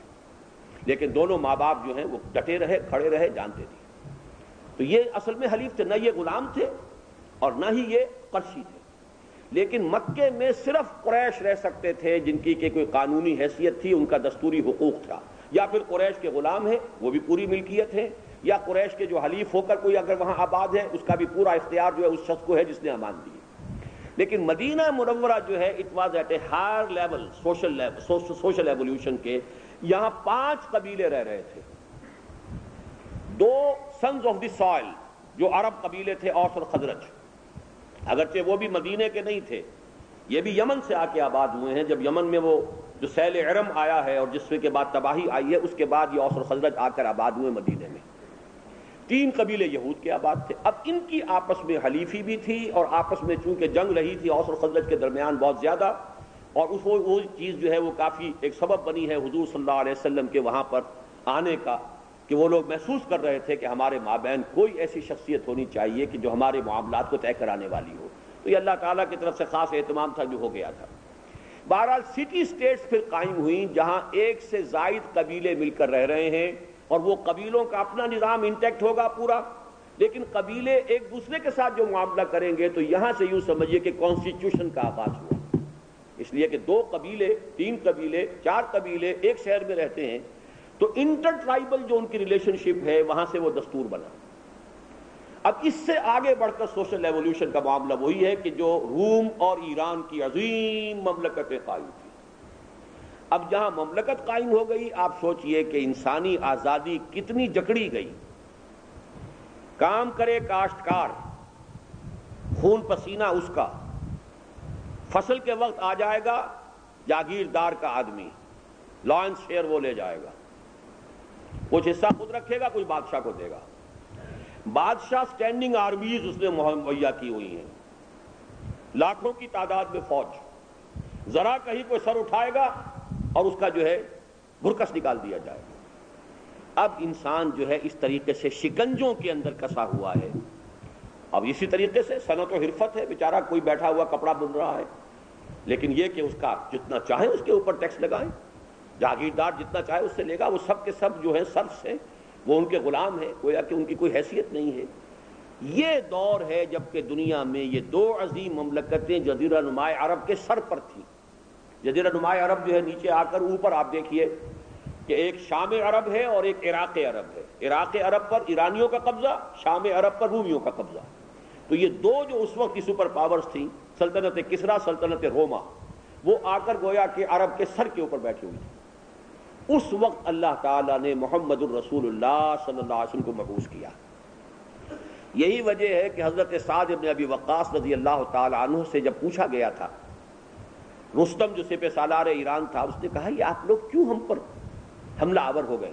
لیکن دونوں ماں باپ جو ہیں وہ ڈٹے رہے، کھڑے رہے، جان دے دی۔ تو یہ اصل میں حلیف تھے، نہ یہ غلام تھے اور نہ ہی یہ قرشی تھے، لیکن مکے میں صرف قریش رہ سکتے تھے جن کی کہ کوئی قانونی حیثیت تھی، ان کا دستوری حقوق تھا، یا پھر قریش کے غلام ہیں وہ بھی پوری ملکیت ہے، یا قریش کے جو حلیف ہو کر کوئی اگر وہاں آباد ہے اس کا بھی پورا اختیار جو ہے اس شخص کو ہے جس نے امان دی۔ لیکن مدینہ منورہ جو ہے it was at a higher level social evolution کے، یہاں 5 قبیلے رہ رہے تھے۔ 2 سنز آف دی سوائل جو عرب قبیلے تھے، اوس اور خزرج، اگرچہ وہ بھی مدینے کے نہیں تھے، یہ بھی یمن سے آ کے آباد ہوئے ہیں۔ جب یمن میں وہ جو سیل ارم آیا ہے اور جس کے بعد تباہی آئی ہے، اس کے بعد یہ اوس اور خزرج آ کر آباد ہوئے مدینے میں۔ 3 قبیلے یہود کے آباد تھے۔ اب ان کی آپس میں حلیفی بھی تھی، اور آپس میں چونکہ جنگ رہی تھی اوس اور خزرج کے درمیان بہت زیادہ، اور وہ چیز جو ہے وہ کافی ایک سبب بنی ہے حضور صلی اللہ علیہ وسلم کے وہاں پر آنے کا، کہ وہ لوگ محسوس کر رہے تھے کہ ہمارے مابین کوئی ایسی شخصیت ہونی چاہیے کہ جو ہمارے معاملات کو طے کرانے والی ہو۔ تو یہ اللہ تعالیٰ کی طرف سے خاص اہتمام تھا جو ہو گیا تھا۔ بہرحال سٹی سٹیٹس پھر قائم ہوئیں جہاں 1 سے زائد قبیلے مل کر رہ رہے ہیں، اور وہ قبیلوں کا اپنا نظام انٹیکٹ ہوگا پورا، لیکن قبیلے ایک دوسرے کے ساتھ جو معاملہ کریں گے تو یہاں سے یوں سمجھیے کہ کانسٹیٹیوشن کا آغاز ہوا۔ اس لیے کہ 2 قبیلے، 3 قبیلے، 4 قبیلے ایک شہر میں رہتے ہیں، تو انٹر ٹرائبل جو ان کی ریلیشن شپ ہے وہاں سے وہ دستور بنا۔ اب اس سے آگے بڑھ کر سوشل ایولیوشن کا معاملہ وہی ہے کہ جو روم اور ایران کی عظیم مملکتیں قائم تھی۔ اب جہاں مملکت قائم ہو گئی، آپ سوچئے کہ انسانی آزادی کتنی جکڑی گئی۔ کام کرے کاشتکار، خون پسینہ اس کا، فصل کے وقت آ جائے گا جاگیردار کا آدمی، لائنس شیئر وہ لے جائے گا، کچھ حصہ خود رکھے گا، کچھ بادشاہ کو دے گا۔ بادشاہ سٹینڈنگ آرمیز اس نے مہیا کی ہوئی ہیں، لاکھوں کی تعداد میں فوج، ذرا کہیں کوئی سر اٹھائے گا اور اس کا جو ہے بھرکس نکال دیا جائے گا۔ اب انسان جو ہے اس طریقے سے شکنجوں کے اندر کسا ہوا ہے۔ اب اسی طریقے سے صنعت و حرفت ہے، بیچارہ کوئی بیٹھا ہوا کپڑا بن رہا ہے، لیکن یہ کہ اس کا جتنا چاہے اس کے اوپر ٹیکس لگائیں، جاگیردار جتنا چاہے اس سے لے گا، وہ سب کے سب جو ہیں سرفس ہیں، وہ ان کے غلام ہیں، گویا کہ ان کی کوئی حیثیت نہیں ہے۔ یہ دور ہے جب کہ دنیا میں یہ دو عظیم مملکتیں جزیرہ نما عرب کے سر پر تھیں۔ جزیرہ نما عرب جو ہے نیچے آ کر اوپر آپ دیکھیے کہ ایک شام عرب ہے اور ایک عراق عرب ہے۔ عراق عرب پر ایرانیوں کا قبضہ، شام عرب پر رومیوں کا قبضہ۔ تو یہ دو جو اس وقت کی سپر پاورز تھیں، سلطنت کسریٰ، سلطنت روما، وہ آ کر گویا کہ عرب کے سر کے اوپر بیٹھی ہوئی تھی۔ اس وقت اللہ تعالیٰ نے محمد الرسول اللہ صلی اللہ علیہ وسلم کو مبعوث کیا۔ یہی وجہ ہے کہ حضرت سعد بن ابی وقاص رضی اللہ تعالی عنہ سے جب پوچھا گیا تھا، رستم جو سپہ سالار ایران تھا، اس نے کہا یہ آپ لوگ کیوں ہم پر حملہ آور ہو گئے؟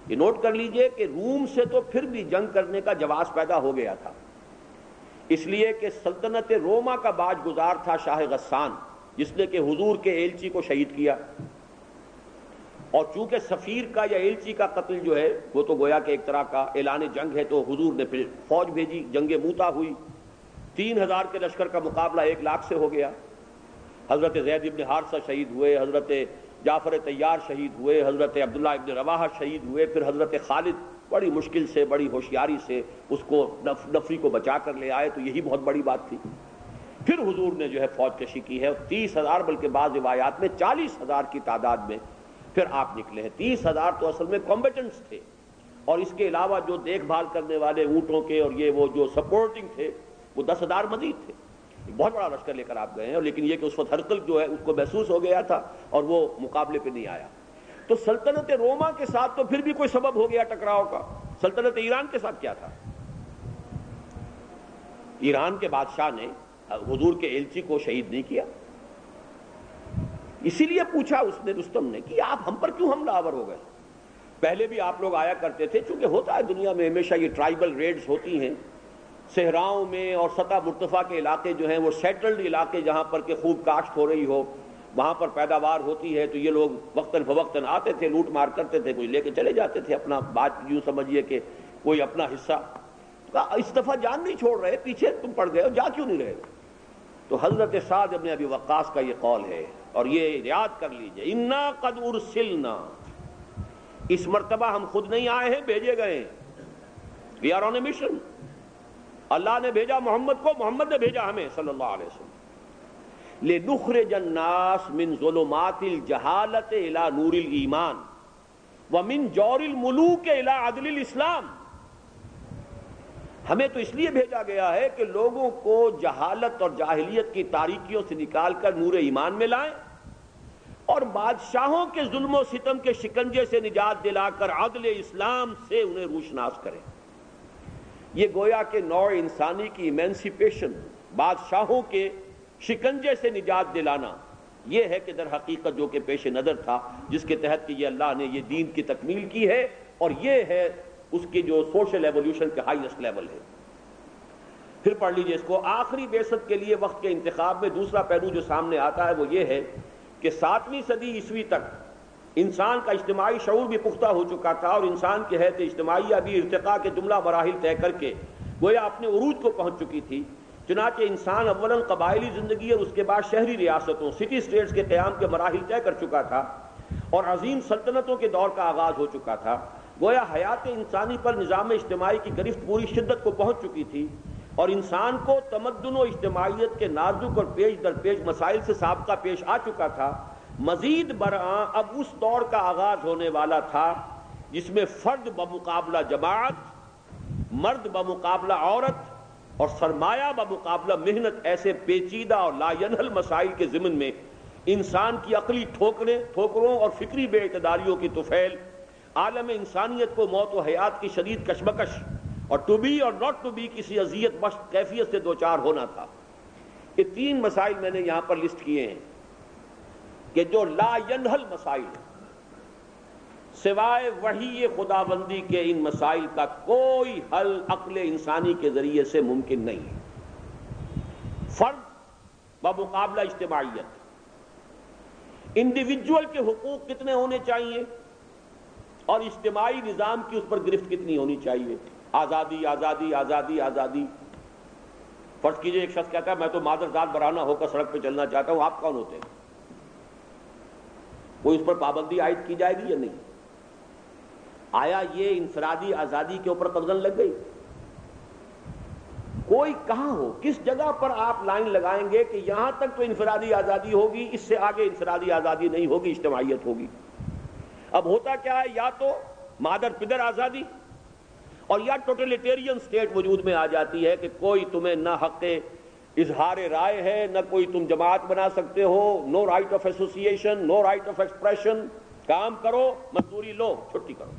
یہ نوٹ کر لیجئے کہ روم سے تو پھر بھی جنگ کرنے کا جواز پیدا ہو گیا تھا، اس لیے کہ سلطنت روما کا باج گزار تھا شاہ غسان، جس نے کہ حضور کے ایلچی کو شہید کیا، اور چونکہ سفیر کا یا ایلچی کا قتل جو ہے وہ تو گویا کہ ایک طرح کا اعلان جنگ ہے، تو حضور نے پھر فوج بھیجی، جنگ موتا ہوئی، 3000 کے لشکر کا مقابلہ 1 لاکھ سے ہو گیا۔ حضرت زید ابن حارثہ شہید ہوئے، حضرت جعفر طیار شہید ہوئے، حضرت عبداللہ ابن رواحہ شہید ہوئے، پھر حضرت خالد بڑی مشکل سے، بڑی ہوشیاری سے اس کو نفری کو بچا کر لے آئے، تو یہی بہت بڑی بات تھی۔ پھر حضور نے جو ہے فوج کشی کی ہے، 30,000 بلکہ بعض روایات میں 40,000 کی تعداد میں پھر آپ نکلے ہیں۔ 30,000 تو اصل میں کمبیٹنٹس تھے، اور اس کے علاوہ جو دیکھ بھال کرنے والے اونٹوں کے اور یہ وہ جو سپورٹنگ تھے وہ 10,000 مزید تھے۔ بہت بڑا لشکر لے کر آپ گئے ہیں، لیکن یہ کہ اس وقت ہرقل جو ہے اس کو محسوس ہو گیا تھا اور وہ مقابلے پہ نہیں آیا۔ تو سلطنت روما کے ساتھ تو پھر بھی کوئی سبب ہو گیا ٹکراؤ کا، سلطنت ایران کے ساتھ کیا تھا؟ ایران کے بادشاہ نے حضور کے ایلچی کو شہید نہیں کیا، اسی لیے پوچھا اس نے رستم نے کہ آپ ہم پر کیوں حملہ آور ہو گئے؟ پہلے بھی آپ لوگ آیا کرتے تھے، چونکہ ہوتا ہے دنیا میں ہمیشہ یہ ٹرائبل ریڈز ہوتی ہیں، صحراؤں میں اور سطح مرتفع کے علاقے جو ہیں وہ سیٹلڈ علاقے جہاں پر کہ خوب کاشت ہو رہی ہو، وہاں پر پیداوار ہوتی ہے، تو یہ لوگ وقتاً فوقتاً آتے تھے، لوٹ مار کرتے تھے، کوئی لے کے چلے جاتے تھے اپنا، بات یوں سمجھیے کہ کوئی اپنا حصہ۔ اس دفعہ جان نہیں چھوڑ رہے، پیچھے تم پڑ گئے ہو، جا کیوں نہیں رہے؟ تو حضرت سعد بن ابی وقاص کا یہ قول ہے، اور یہ یاد کر لیجئے، انا قد ارسلنا، اس مرتبہ ہم خود نہیں آئے ہیں، بھیجے گئے ہیں، we are on a mission. اللہ نے بھیجا محمد کو، محمد نے بھیجا ہمیں صلی اللہ علیہ وسلم، لنخرج الناس من ظلمات الجہالت الى نور الایمان ومن جور الملوک الى عدل الاسلام۔ ہمیں تو اس لیے بھیجا گیا ہے کہ لوگوں کو جہالت اور جاہلیت کی تاریکیوں سے نکال کر نور ایمان میں لائیں، اور بادشاہوں کے ظلم و ستم کے شکنجے سے نجات دلا کر عدل اسلام سے انہیں روشناس کریں۔ یہ گویا کہ نوع انسانی کی ایمینسیپیشن، بادشاہوں کے شکنجے سے نجات دلانا، یہ ہے کہ در حقیقت جو کہ پیش نظر تھا، جس کے تحت کہ یہ اللہ نے یہ دین کی تکمیل کی ہے، اور یہ ہے اس کی جو سوشل ایولیوشن کے ہائیسٹ لیول ہے۔ پھر پڑھ لیجئے اس کو، آخری بعثت کے لیے وقت کے انتخاب میں دوسرا پہلو جو سامنے آتا ہے وہ یہ ہے کہ 7ویں صدی عیسوی تک انسان کا اجتماعی شعور بھی پختہ ہو چکا تھا، اور انسان کی حیثیت اجتماعیہ بھی ارتقاء کے جملہ مراحل طے کر کے گویا اپنے عروج کو پہنچ چکی تھی۔ چنانچہ انسان اولاً قبائلی زندگی اور اس کے بعد شہری ریاستوں، سٹی سٹیٹس کے قیام کے مراحل طے کر چکا تھا، اور عظیم سلطنتوں کے دور کا آغاز ہو چکا تھا۔ گویا حیات انسانی پر نظام اجتماعی کی گرفت پوری شدت کو پہنچ چکی تھی، اور انسان کو تمدن و اجتماعیت کے نازک اور پیش در پیش مسائل سے سابقہ پیش آ چکا تھا۔ مزید برآں اب اس دور کا آغاز ہونے والا تھا جس میں فرد بمقابلہ جماعت، مرد بمقابلہ عورت، اور سرمایہ بمقابلہ محنت ایسے پیچیدہ اور لا ینحل مسائل کے ضمن میں انسان کی عقلی ٹھوکروں اور فکری بے اعتداریوں کی طفیل عالم انسانیت کو موت و حیات کی شدید کشمکش اور ٹو بی اور ناٹ ٹو بی کسی اذیت بخش کیفیت سے دوچار ہونا تھا۔ یہ 3 مسائل میں نے یہاں پر لسٹ کیے ہیں۔ کہ جو لا ینحل مسائل، سوائے وحی خداوندی کے ان مسائل کا کوئی حل عقل انسانی کے ذریعے سے ممکن نہیں ہے۔ فرد بمقابلہ اجتماعیت، انڈیویجول کے حقوق کتنے ہونے چاہیے اور اجتماعی نظام کی اس پر گرفت کتنی ہونی چاہیے۔ آزادی آزادی آزادی آزادی۔ فرض کیجئے ایک شخص کہتا ہے میں تو مادرزاد برہنہ ہو کر سڑک پہ چلنا چاہتا ہوں، آپ کون ہوتے ہیں؟ کوئی اس پر پابندی عائد کی جائے گی یا نہیں؟ آیا یہ انفرادی آزادی کے اوپر قدغن لگ گئی؟ کوئی کہاں ہو، کس جگہ پر آپ لائن لگائیں گے کہ یہاں تک تو انفرادی آزادی ہوگی، اس سے آگے انفرادی آزادی نہیں ہوگی، اجتماعیت ہوگی۔ اب ہوتا کیا ہے، یا تو مادر پدر آزادی اور یا ٹوٹلیٹیرین سٹیٹ وجود میں آ جاتی ہے کہ کوئی تمہیں نہ حق اظہار رائے ہے، نہ کوئی تم جماعت بنا سکتے ہو، no right of association, no right of expression, کام کرو مزدوری لو چھٹی کرو۔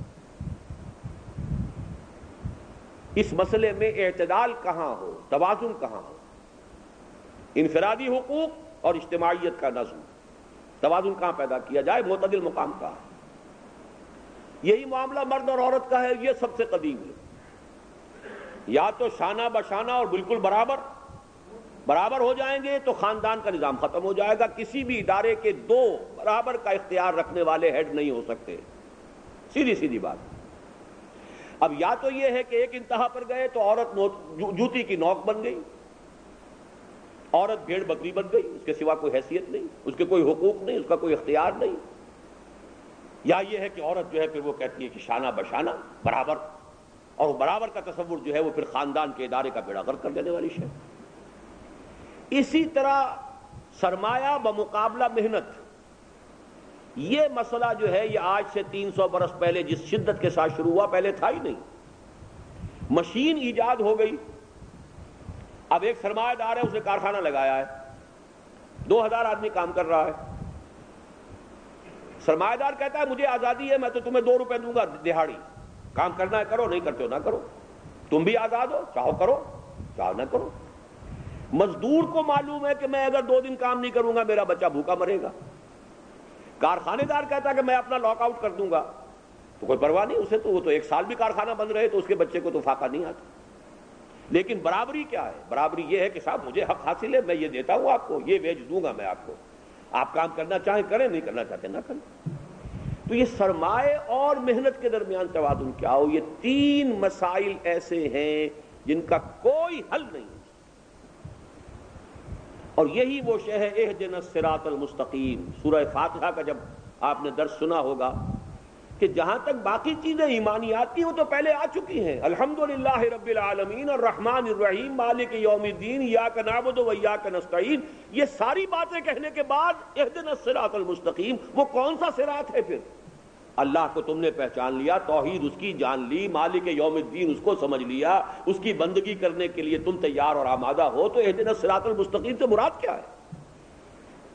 اس مسئلے میں اعتدال کہاں ہو، توازن کہاں ہو؟ انفرادی حقوق اور اجتماعیت کا نظم، توازن کہاں پیدا کیا جائے، معتدل مقام کہاں ہے؟ یہی معاملہ مرد اور عورت کا ہے، یہ سب سے قدیم ہے۔ یا تو شانہ بشانہ اور بالکل برابر ہو جائیں گے تو خاندان کا نظام ختم ہو جائے گا۔ کسی بھی ادارے کے دو برابر کا اختیار رکھنے والے ہیڈ نہیں ہو سکتے، سیدھی بات۔ اب یا تو یہ ہے کہ ایک انتہا پر گئے تو عورت جوتی کی نوک بن گئی، عورت بھیڑ بکری بن گئی، اس کے سوا کوئی حیثیت نہیں، اس کے کوئی حقوق نہیں، اس کا کوئی اختیار نہیں۔ یا یہ ہے کہ عورت جو ہے پھر وہ کہتی ہے کہ شانہ بشانہ برابر، اور وہ برابر کا تصور جو ہے وہ پھر خاندان کے ادارے کا بیڑا غرق کر دینے والی شے۔ اسی طرح سرمایہ بمقابلہ محنت، یہ مسئلہ جو ہے یہ آج سے 300 برس پہلے جس شدت کے ساتھ شروع ہوا پہلے تھا ہی نہیں۔ مشین ایجاد ہو گئی، اب ایک سرمایہ دار ہے، اس نے کارخانہ لگایا ہے، 2000 آدمی کام کر رہا ہے۔ سرمایہ دار کہتا ہے مجھے آزادی ہے، میں تو تمہیں 2 روپے دوں گا دہاڑی، کام کرنا ہے کرو، نہیں کرتے ہو نہ کرو، تم بھی آزاد ہو، چاہو کرو چاہو نہ کرو۔ مزدور کو معلوم ہے کہ میں اگر 2 دن کام نہیں کروں گا میرا بچہ بھوکا مرے گا۔ کارخانے دار کہتا ہے کہ میں اپنا لاک آؤٹ کر دوں گا، تو کوئی پرواہ نہیں اسے، تو وہ تو 1 سال بھی کارخانہ بند رہے تو اس کے بچے کو تو فاقہ نہیں آتا۔ لیکن برابری کیا ہے؟ برابری یہ ہے کہ صاحب مجھے حق حاصل ہے، میں یہ دیتا ہوں آپ کو، یہ ویج دوں گا میں آپ کو، آپ کام کرنا چاہیں کریں، نہیں کرنا چاہتے نہ کریں۔ تو یہ سرمایہ اور محنت کے درمیان توازن کیا ہو، یہ 3 مسائل ایسے ہیں جن کا کوئی حل نہیں ہے۔ اور یہی وہ شے ہے اہدنا الصراط المستقیم۔ سورہ فاتحہ کا جب آپ نے درس سنا ہوگا کہ جہاں تک باقی چیزیں ایمانیات کی وہ تو پہلے آ چکی ہیں، الحمدللہ رب العالمین الرحمن الرحیم مالک یوم الدین ایاک نعبد و ایاک نستعین، یہ ساری باتیں کہنے کے بعد اہدنا الصراط المستقیم، وہ کون سا صراط ہے؟ پھر اللہ کو تم نے پہچان لیا، توحید اس کی جان لی، مالک یوم الدین اس کو سمجھ لیا، اس کی بندگی کرنے کے لیے تم تیار اور آمادہ ہو، تو اہدنا الصراط المستقیم سے مراد کیا ہے؟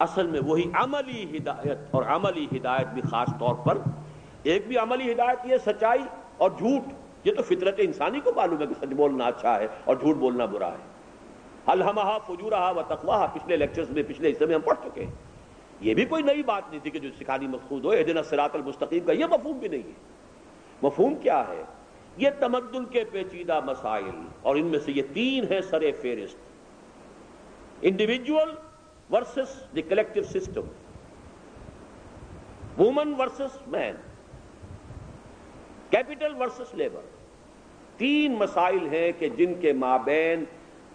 اصل میں وہی عملی ہدایت، اور عملی ہدایت بھی خاص طور پر ایک بھی عملی ہدایت یہ سچائی اور جھوٹ، یہ تو فطرت انسانی کو معلوم ہے کہ سچ بولنا اچھا ہے اور جھوٹ بولنا برا ہے۔ الہمہا فجورہا و تقواہا، پچھلے لیکچرز میں پچھلے حصے میں ہم پڑھ چکے ہیں، یہ بھی کوئی نئی بات نہیں تھی کہ جو سکھانی مقصود ہو۔ اہدنا الصراط المستقیم کا یہ مفہوم بھی نہیں ہے۔ مفہوم کیا ہے؟ یہ تمدن کے پیچیدہ مسائل، اور ان میں سے یہ 3 ہیں سر فہرست: individual versus the collective system, woman versus man, capital versus labour. 3 مسائل ہیں کہ جن کے مابین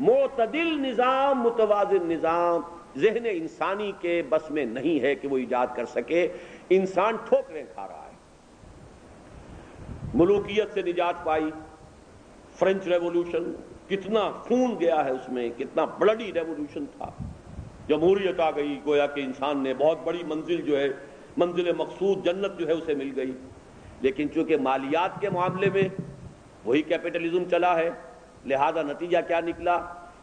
معتدل نظام، متوازن نظام ذہن انسانی کے بس میں نہیں ہے کہ وہ ایجاد کر سکے۔ انسان ٹھوکریں کھا رہا ہے۔ ملوکیت سے نجات پائی، فرینچ ریولوشن، کتنا خون گیا ہے اس میں، کتنا بلڈی ریولوشن تھا۔ جمہوریت آ گئی، گویا کہ انسان نے بہت بڑی منزل جو ہے، منزل مقصود جنت جو ہے اسے مل گئی۔ لیکن چونکہ مالیات کے معاملے میں وہی کیپٹلزم چلا ہے، لہذا نتیجہ کیا نکلا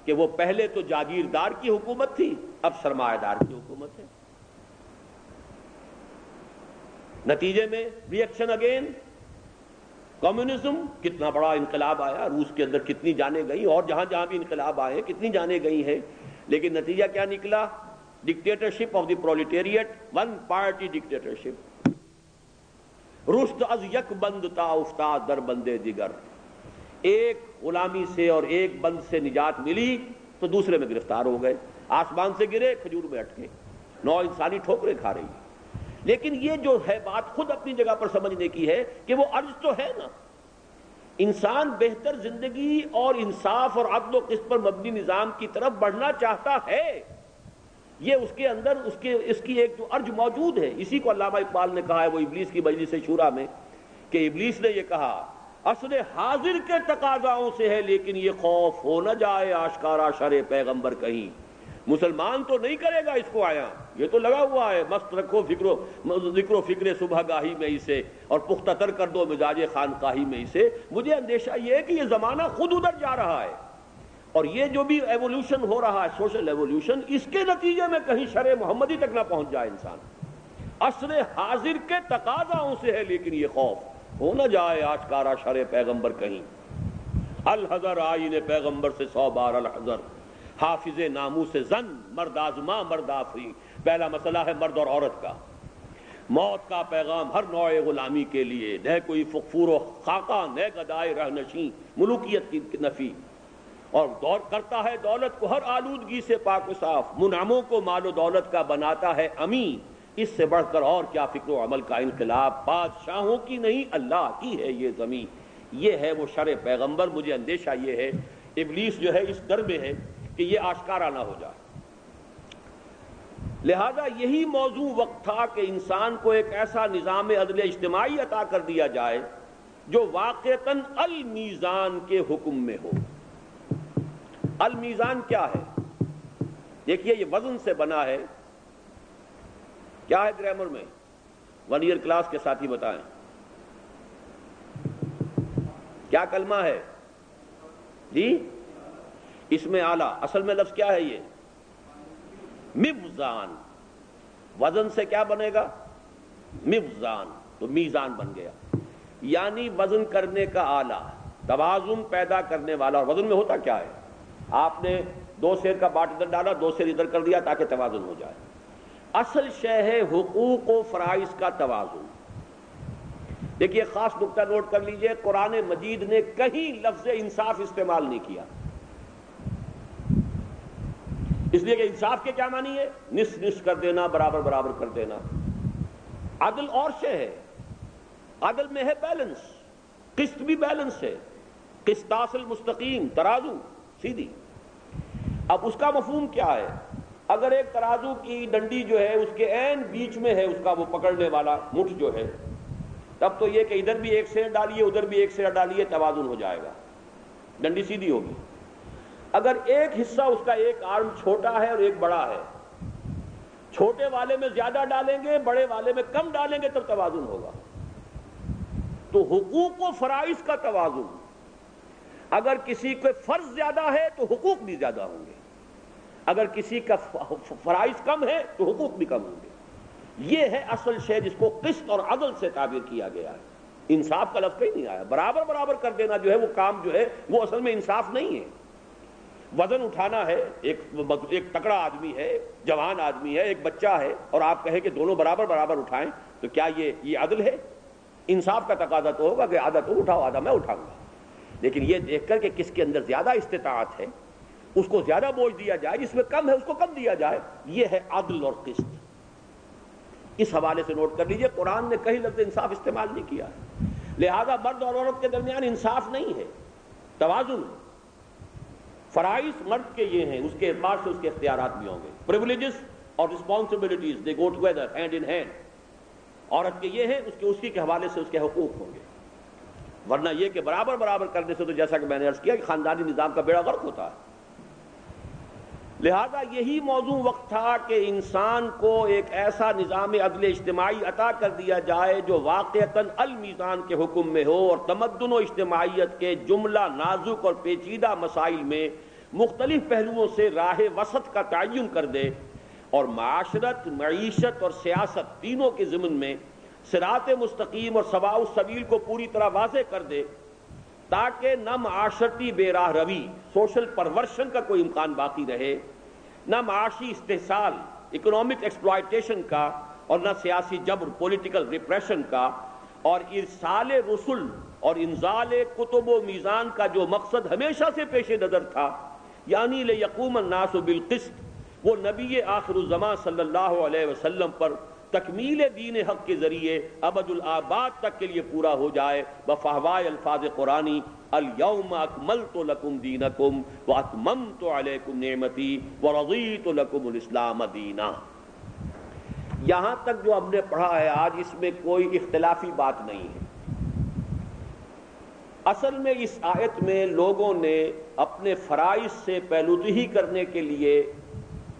کہ وہ پہلے تو جاگیردار کی حکومت تھی، اب سرمایہ دار کی حکومت ہے۔ نتیجے میں ری ایکشن اگین کمیونزم، کتنا بڑا انقلاب آیا، روس کے اندر کتنی جانیں گئی، اور جہاں جہاں بھی انقلاب آئے کتنی جانیں گئی ہیں، لیکن نتیجہ کیا نکلا dictatorship of the proletariat, one party dictatorship, رشت از یک بند تا افتاد در بندے دیگر، ایک غلامی سے اور ایک بند سے نجات ملی تو دوسرے میں گرفتار ہو گئے، آسمان سے گرے کھجور میں اٹکے، نو انسانی ٹھوکریں کھا رہی ہے۔ لیکن یہ جو ہے بات خود اپنی جگہ پر سمجھنے کی ہے کہ وہ عرض تو ہے نا، انسان بہتر زندگی اور انصاف اور عدل و قسط پر مبنی نظام کی طرف بڑھنا چاہتا ہے، یہ اس کے اندر اس کی ایک جو ارج موجود ہے۔ اسی کو علامہ اقبال نے کہا ہے وہ ابلیس کی مجلس شورا میں، کہ ابلیس نے یہ کہا اصل حاضر کے تقاضاؤں سے ہے لیکن یہ خوف ہو نہ جائے آشکارا شرع پیغمبر کہیں، مسلمان تو نہیں کرے گا اس کو آیا، یہ تو لگا ہوا ہے مست رکھو ذکر و فکر صبح گاہی میں اسے اور پختہ تر کر دو مزاج خانقاہی میں اسے۔ مجھے اندیشہ یہ ہے کہ یہ زمانہ خود ادھر جا رہا ہے، اور یہ جو بھی ایوولوشن ہو رہا ہے سوشل ایوولوشن، اس کے نتیجے میں کہیں شرع محمدی تک نہ پہنچ جائے انسان۔ عصر حاضر کے تقاضاؤں سے ہے لیکن یہ خوف ہو نہ جائے آشکارا شرع پیغمبر کہیں، الحذر آئین پیغمبر سے 100 بار الحذر، حافظ ناموس زن مرد آزما مرد آفری۔ پہلا مسئلہ ہے مرد اور عورت کا، موت کا پیغام ہر نوع غلامی کے لیے، نہ کوئی فقفور و خاقہ نہ گدائے رہنشیں، ملوکیت کی نفی، اور دور کرتا ہے دولت کو ہر آلودگی سے پاک و صاف، منعموں کو مال و دولت کا بناتا ہے امین، اس سے بڑھ کر اور کیا فکر و عمل کا انقلاب، بادشاہوں کی نہیں اللہ کی ہے یہ زمین۔ یہ ہے وہ شرع پیغمبر۔ مجھے اندیشہ یہ ہے ابلیس جو ہے اس ڈر میں ہے کہ یہ آشکارا نہ ہو جائے، لہذا یہی موضوع وقت تھا کہ انسان کو ایک ایسا نظام عدل اجتماعی عطا کر دیا جائے جو واقعتاً المیزان کے حکم میں ہو۔ المیزان کیا ہے؟ دیکھیے یہ وزن سے بنا ہے، کیا ہے گرامر میں؟ 1 ایئر کلاس کے ساتھی بتائیں کیا کلمہ ہے جی؟ اس میں اعلیٰ، اصل میں لفظ کیا ہے یہ؟ میوزان۔ وزن سے کیا بنے گا؟ میوزان، تو میزان بن گیا، یعنی وزن کرنے کا آلہ، توازن پیدا کرنے والا۔ اور وزن میں ہوتا کیا ہے؟ آپ نے 2 سیر کا باٹ ادھر ڈالا، 2 سیر ادھر کر دیا تاکہ توازن ہو جائے۔ اصل شے ہے حقوق و فرائض کا توازن۔ دیکھیے خاص نقطہ نوٹ کر لیجئے، قرآن مجید نے کہیں لفظ انصاف استعمال نہیں کیا، اس لیے کہ انصاف کے کیا معنی ہے؟ نصف نصف کر دینا، برابر برابر کر دینا۔ عدل اور شے ہے، عدل میں ہے بیلنس، قسط بھی بیلنس ہے، قسطاس المستقیم، ترازو سیدھی۔ اب اس کا مفہوم کیا ہے؟ اگر ایک ترازو کی ڈنڈی جو ہے اس کے عین بیچ میں ہے اس کا وہ پکڑنے والا مٹھ جو ہے، تب تو یہ کہ ادھر بھی 1 سیر ڈالیے ادھر بھی 1 سیر ڈالیے، توازن ہو جائے گا، ڈنڈی سیدھی ہوگی۔ اگر ایک حصہ اس کا ایک آرم چھوٹا ہے اور ایک بڑا ہے، چھوٹے والے میں زیادہ ڈالیں گے بڑے والے میں کم ڈالیں گے تب توازن ہوگا۔ تو حقوق و فرائض کا توازن، اگر کسی کے فرض زیادہ ہے تو حقوق بھی زیادہ ہوں گے، اگر کسی کا فرائض کم ہے تو حقوق بھی کم ہوں گے۔ یہ ہے اصل شے جس کو قسط اور عدل سے تعبیر کیا گیا ہے۔ انصاف کا لفظ کہیں نہیں آیا۔ برابر برابر کر دینا جو ہے وہ کام جو ہے وہ اصل میں انصاف نہیں ہے۔ وزن اٹھانا ہے، ایک تکڑا آدمی ہے، جوان آدمی ہے، ایک بچہ ہے، اور آپ کہیں کہ دونوں برابر برابر اٹھائیں، تو کیا یہ عدل ہے؟ انصاف کا تقاضا تو ہوگا کہ آدھا تم اٹھاؤ آدھا میں اٹھاؤں گا، لیکن یہ دیکھ کر کہ کس کے اندر زیادہ استطاعت ہے اس کو زیادہ بوجھ دیا جائے، جس میں کم ہے اس کو کم دیا جائے، یہ ہے عدل اور قسط۔ اس حوالے سے نوٹ کر لیجئے قرآن نے کہیں لفظ انصاف استعمال نہیں کیا، لہذا مرد اور عورت کے درمیان انصاف نہیں ہے، توازن ہے۔ فرائض مرد کے یہ ہیں، اس کے اعتبار سے اس کے اختیارات بھی ہوں گے، پریولیجز اور responsibilities they go together hand in hand. عورت کے یہ ہیں، اسی کے حوالے سے اس کے حقوق ہوں گے، ورنہ یہ کہ برابر برابر کرنے سے تو جیسا کہ میں نے عرض کیا کہ خاندانی نظام کا بیڑا غرق ہوتا ہے۔ لہذا یہی موضوع وقت تھا کہ انسان کو ایک ایسا نظام عدل اجتماعی عطا کر دیا جائے جو واقعتاً المیزان کے حکم میں ہو اور تمدن و اجتماعیت کے جملہ نازک اور پیچیدہ مسائل میں مختلف پہلوؤں سے راہ وسط کا تعین کر دے، اور معاشرت، معیشت اور سیاست تینوں کے ضمن میں صراط مستقیم اور سواء السبیل کو پوری طرح واضح کر دے، تاکہ نہ معاشرتی بے راہ روی، سوشل پرورشن کا کوئی امکان باقی رہے، نہ معاشی استحصال، اکنامک ایکسپلائٹیشن کا اور نہ سیاسی جبر پولیٹیکل ریپریشن کا، اور ارسال رسل اور انزال کتب و میزان کا جو مقصد ہمیشہ سے پیش نظر تھا، یعنی لیقوم الناس بالقسط، وہ نبی آخر الزمان صلی اللہ علیہ وسلم پر تکمیل دین حق کے ذریعے ابد الآباد تک کے لیے پورا ہو جائے بفہوائے الفاظ قرآنی الیوم اکملت لکم دینکم واتممت علیکم نعمتی ورضیت لکم الاسلام دینا۔ یہاں تک جو ہم نے پڑھا ہے آج، اس میں کوئی اختلافی بات نہیں ہے۔ اصل میں اس آیت میں لوگوں نے اپنے فرائض سے پیلوتہی کرنے کے لیے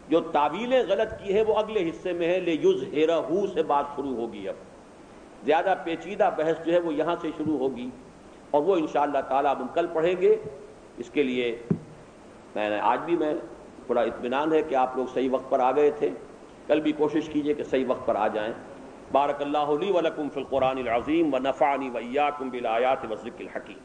جو تعویلیں غلط کی ہے وہ اگلے حصے میں ہے، لیظہرہ سے بات شروع ہوگی۔ اب زیادہ پیچیدہ بحث جو ہے وہ یہاں سے شروع ہوگی، اور وہ انشاءاللہ تعالیٰ ہم کل پڑھیں گے۔ اس کے لیے آج بھی میں بڑا اطمینان ہے کہ آپ لوگ صحیح وقت پر آ گئے تھے، کل بھی کوشش کیجئے کہ صحیح وقت پر آ جائیں۔ بارک اللہ لی ولکم فی القرآن العظیم ونفعنی وإیاکم بالآیات والذکر الحکیم۔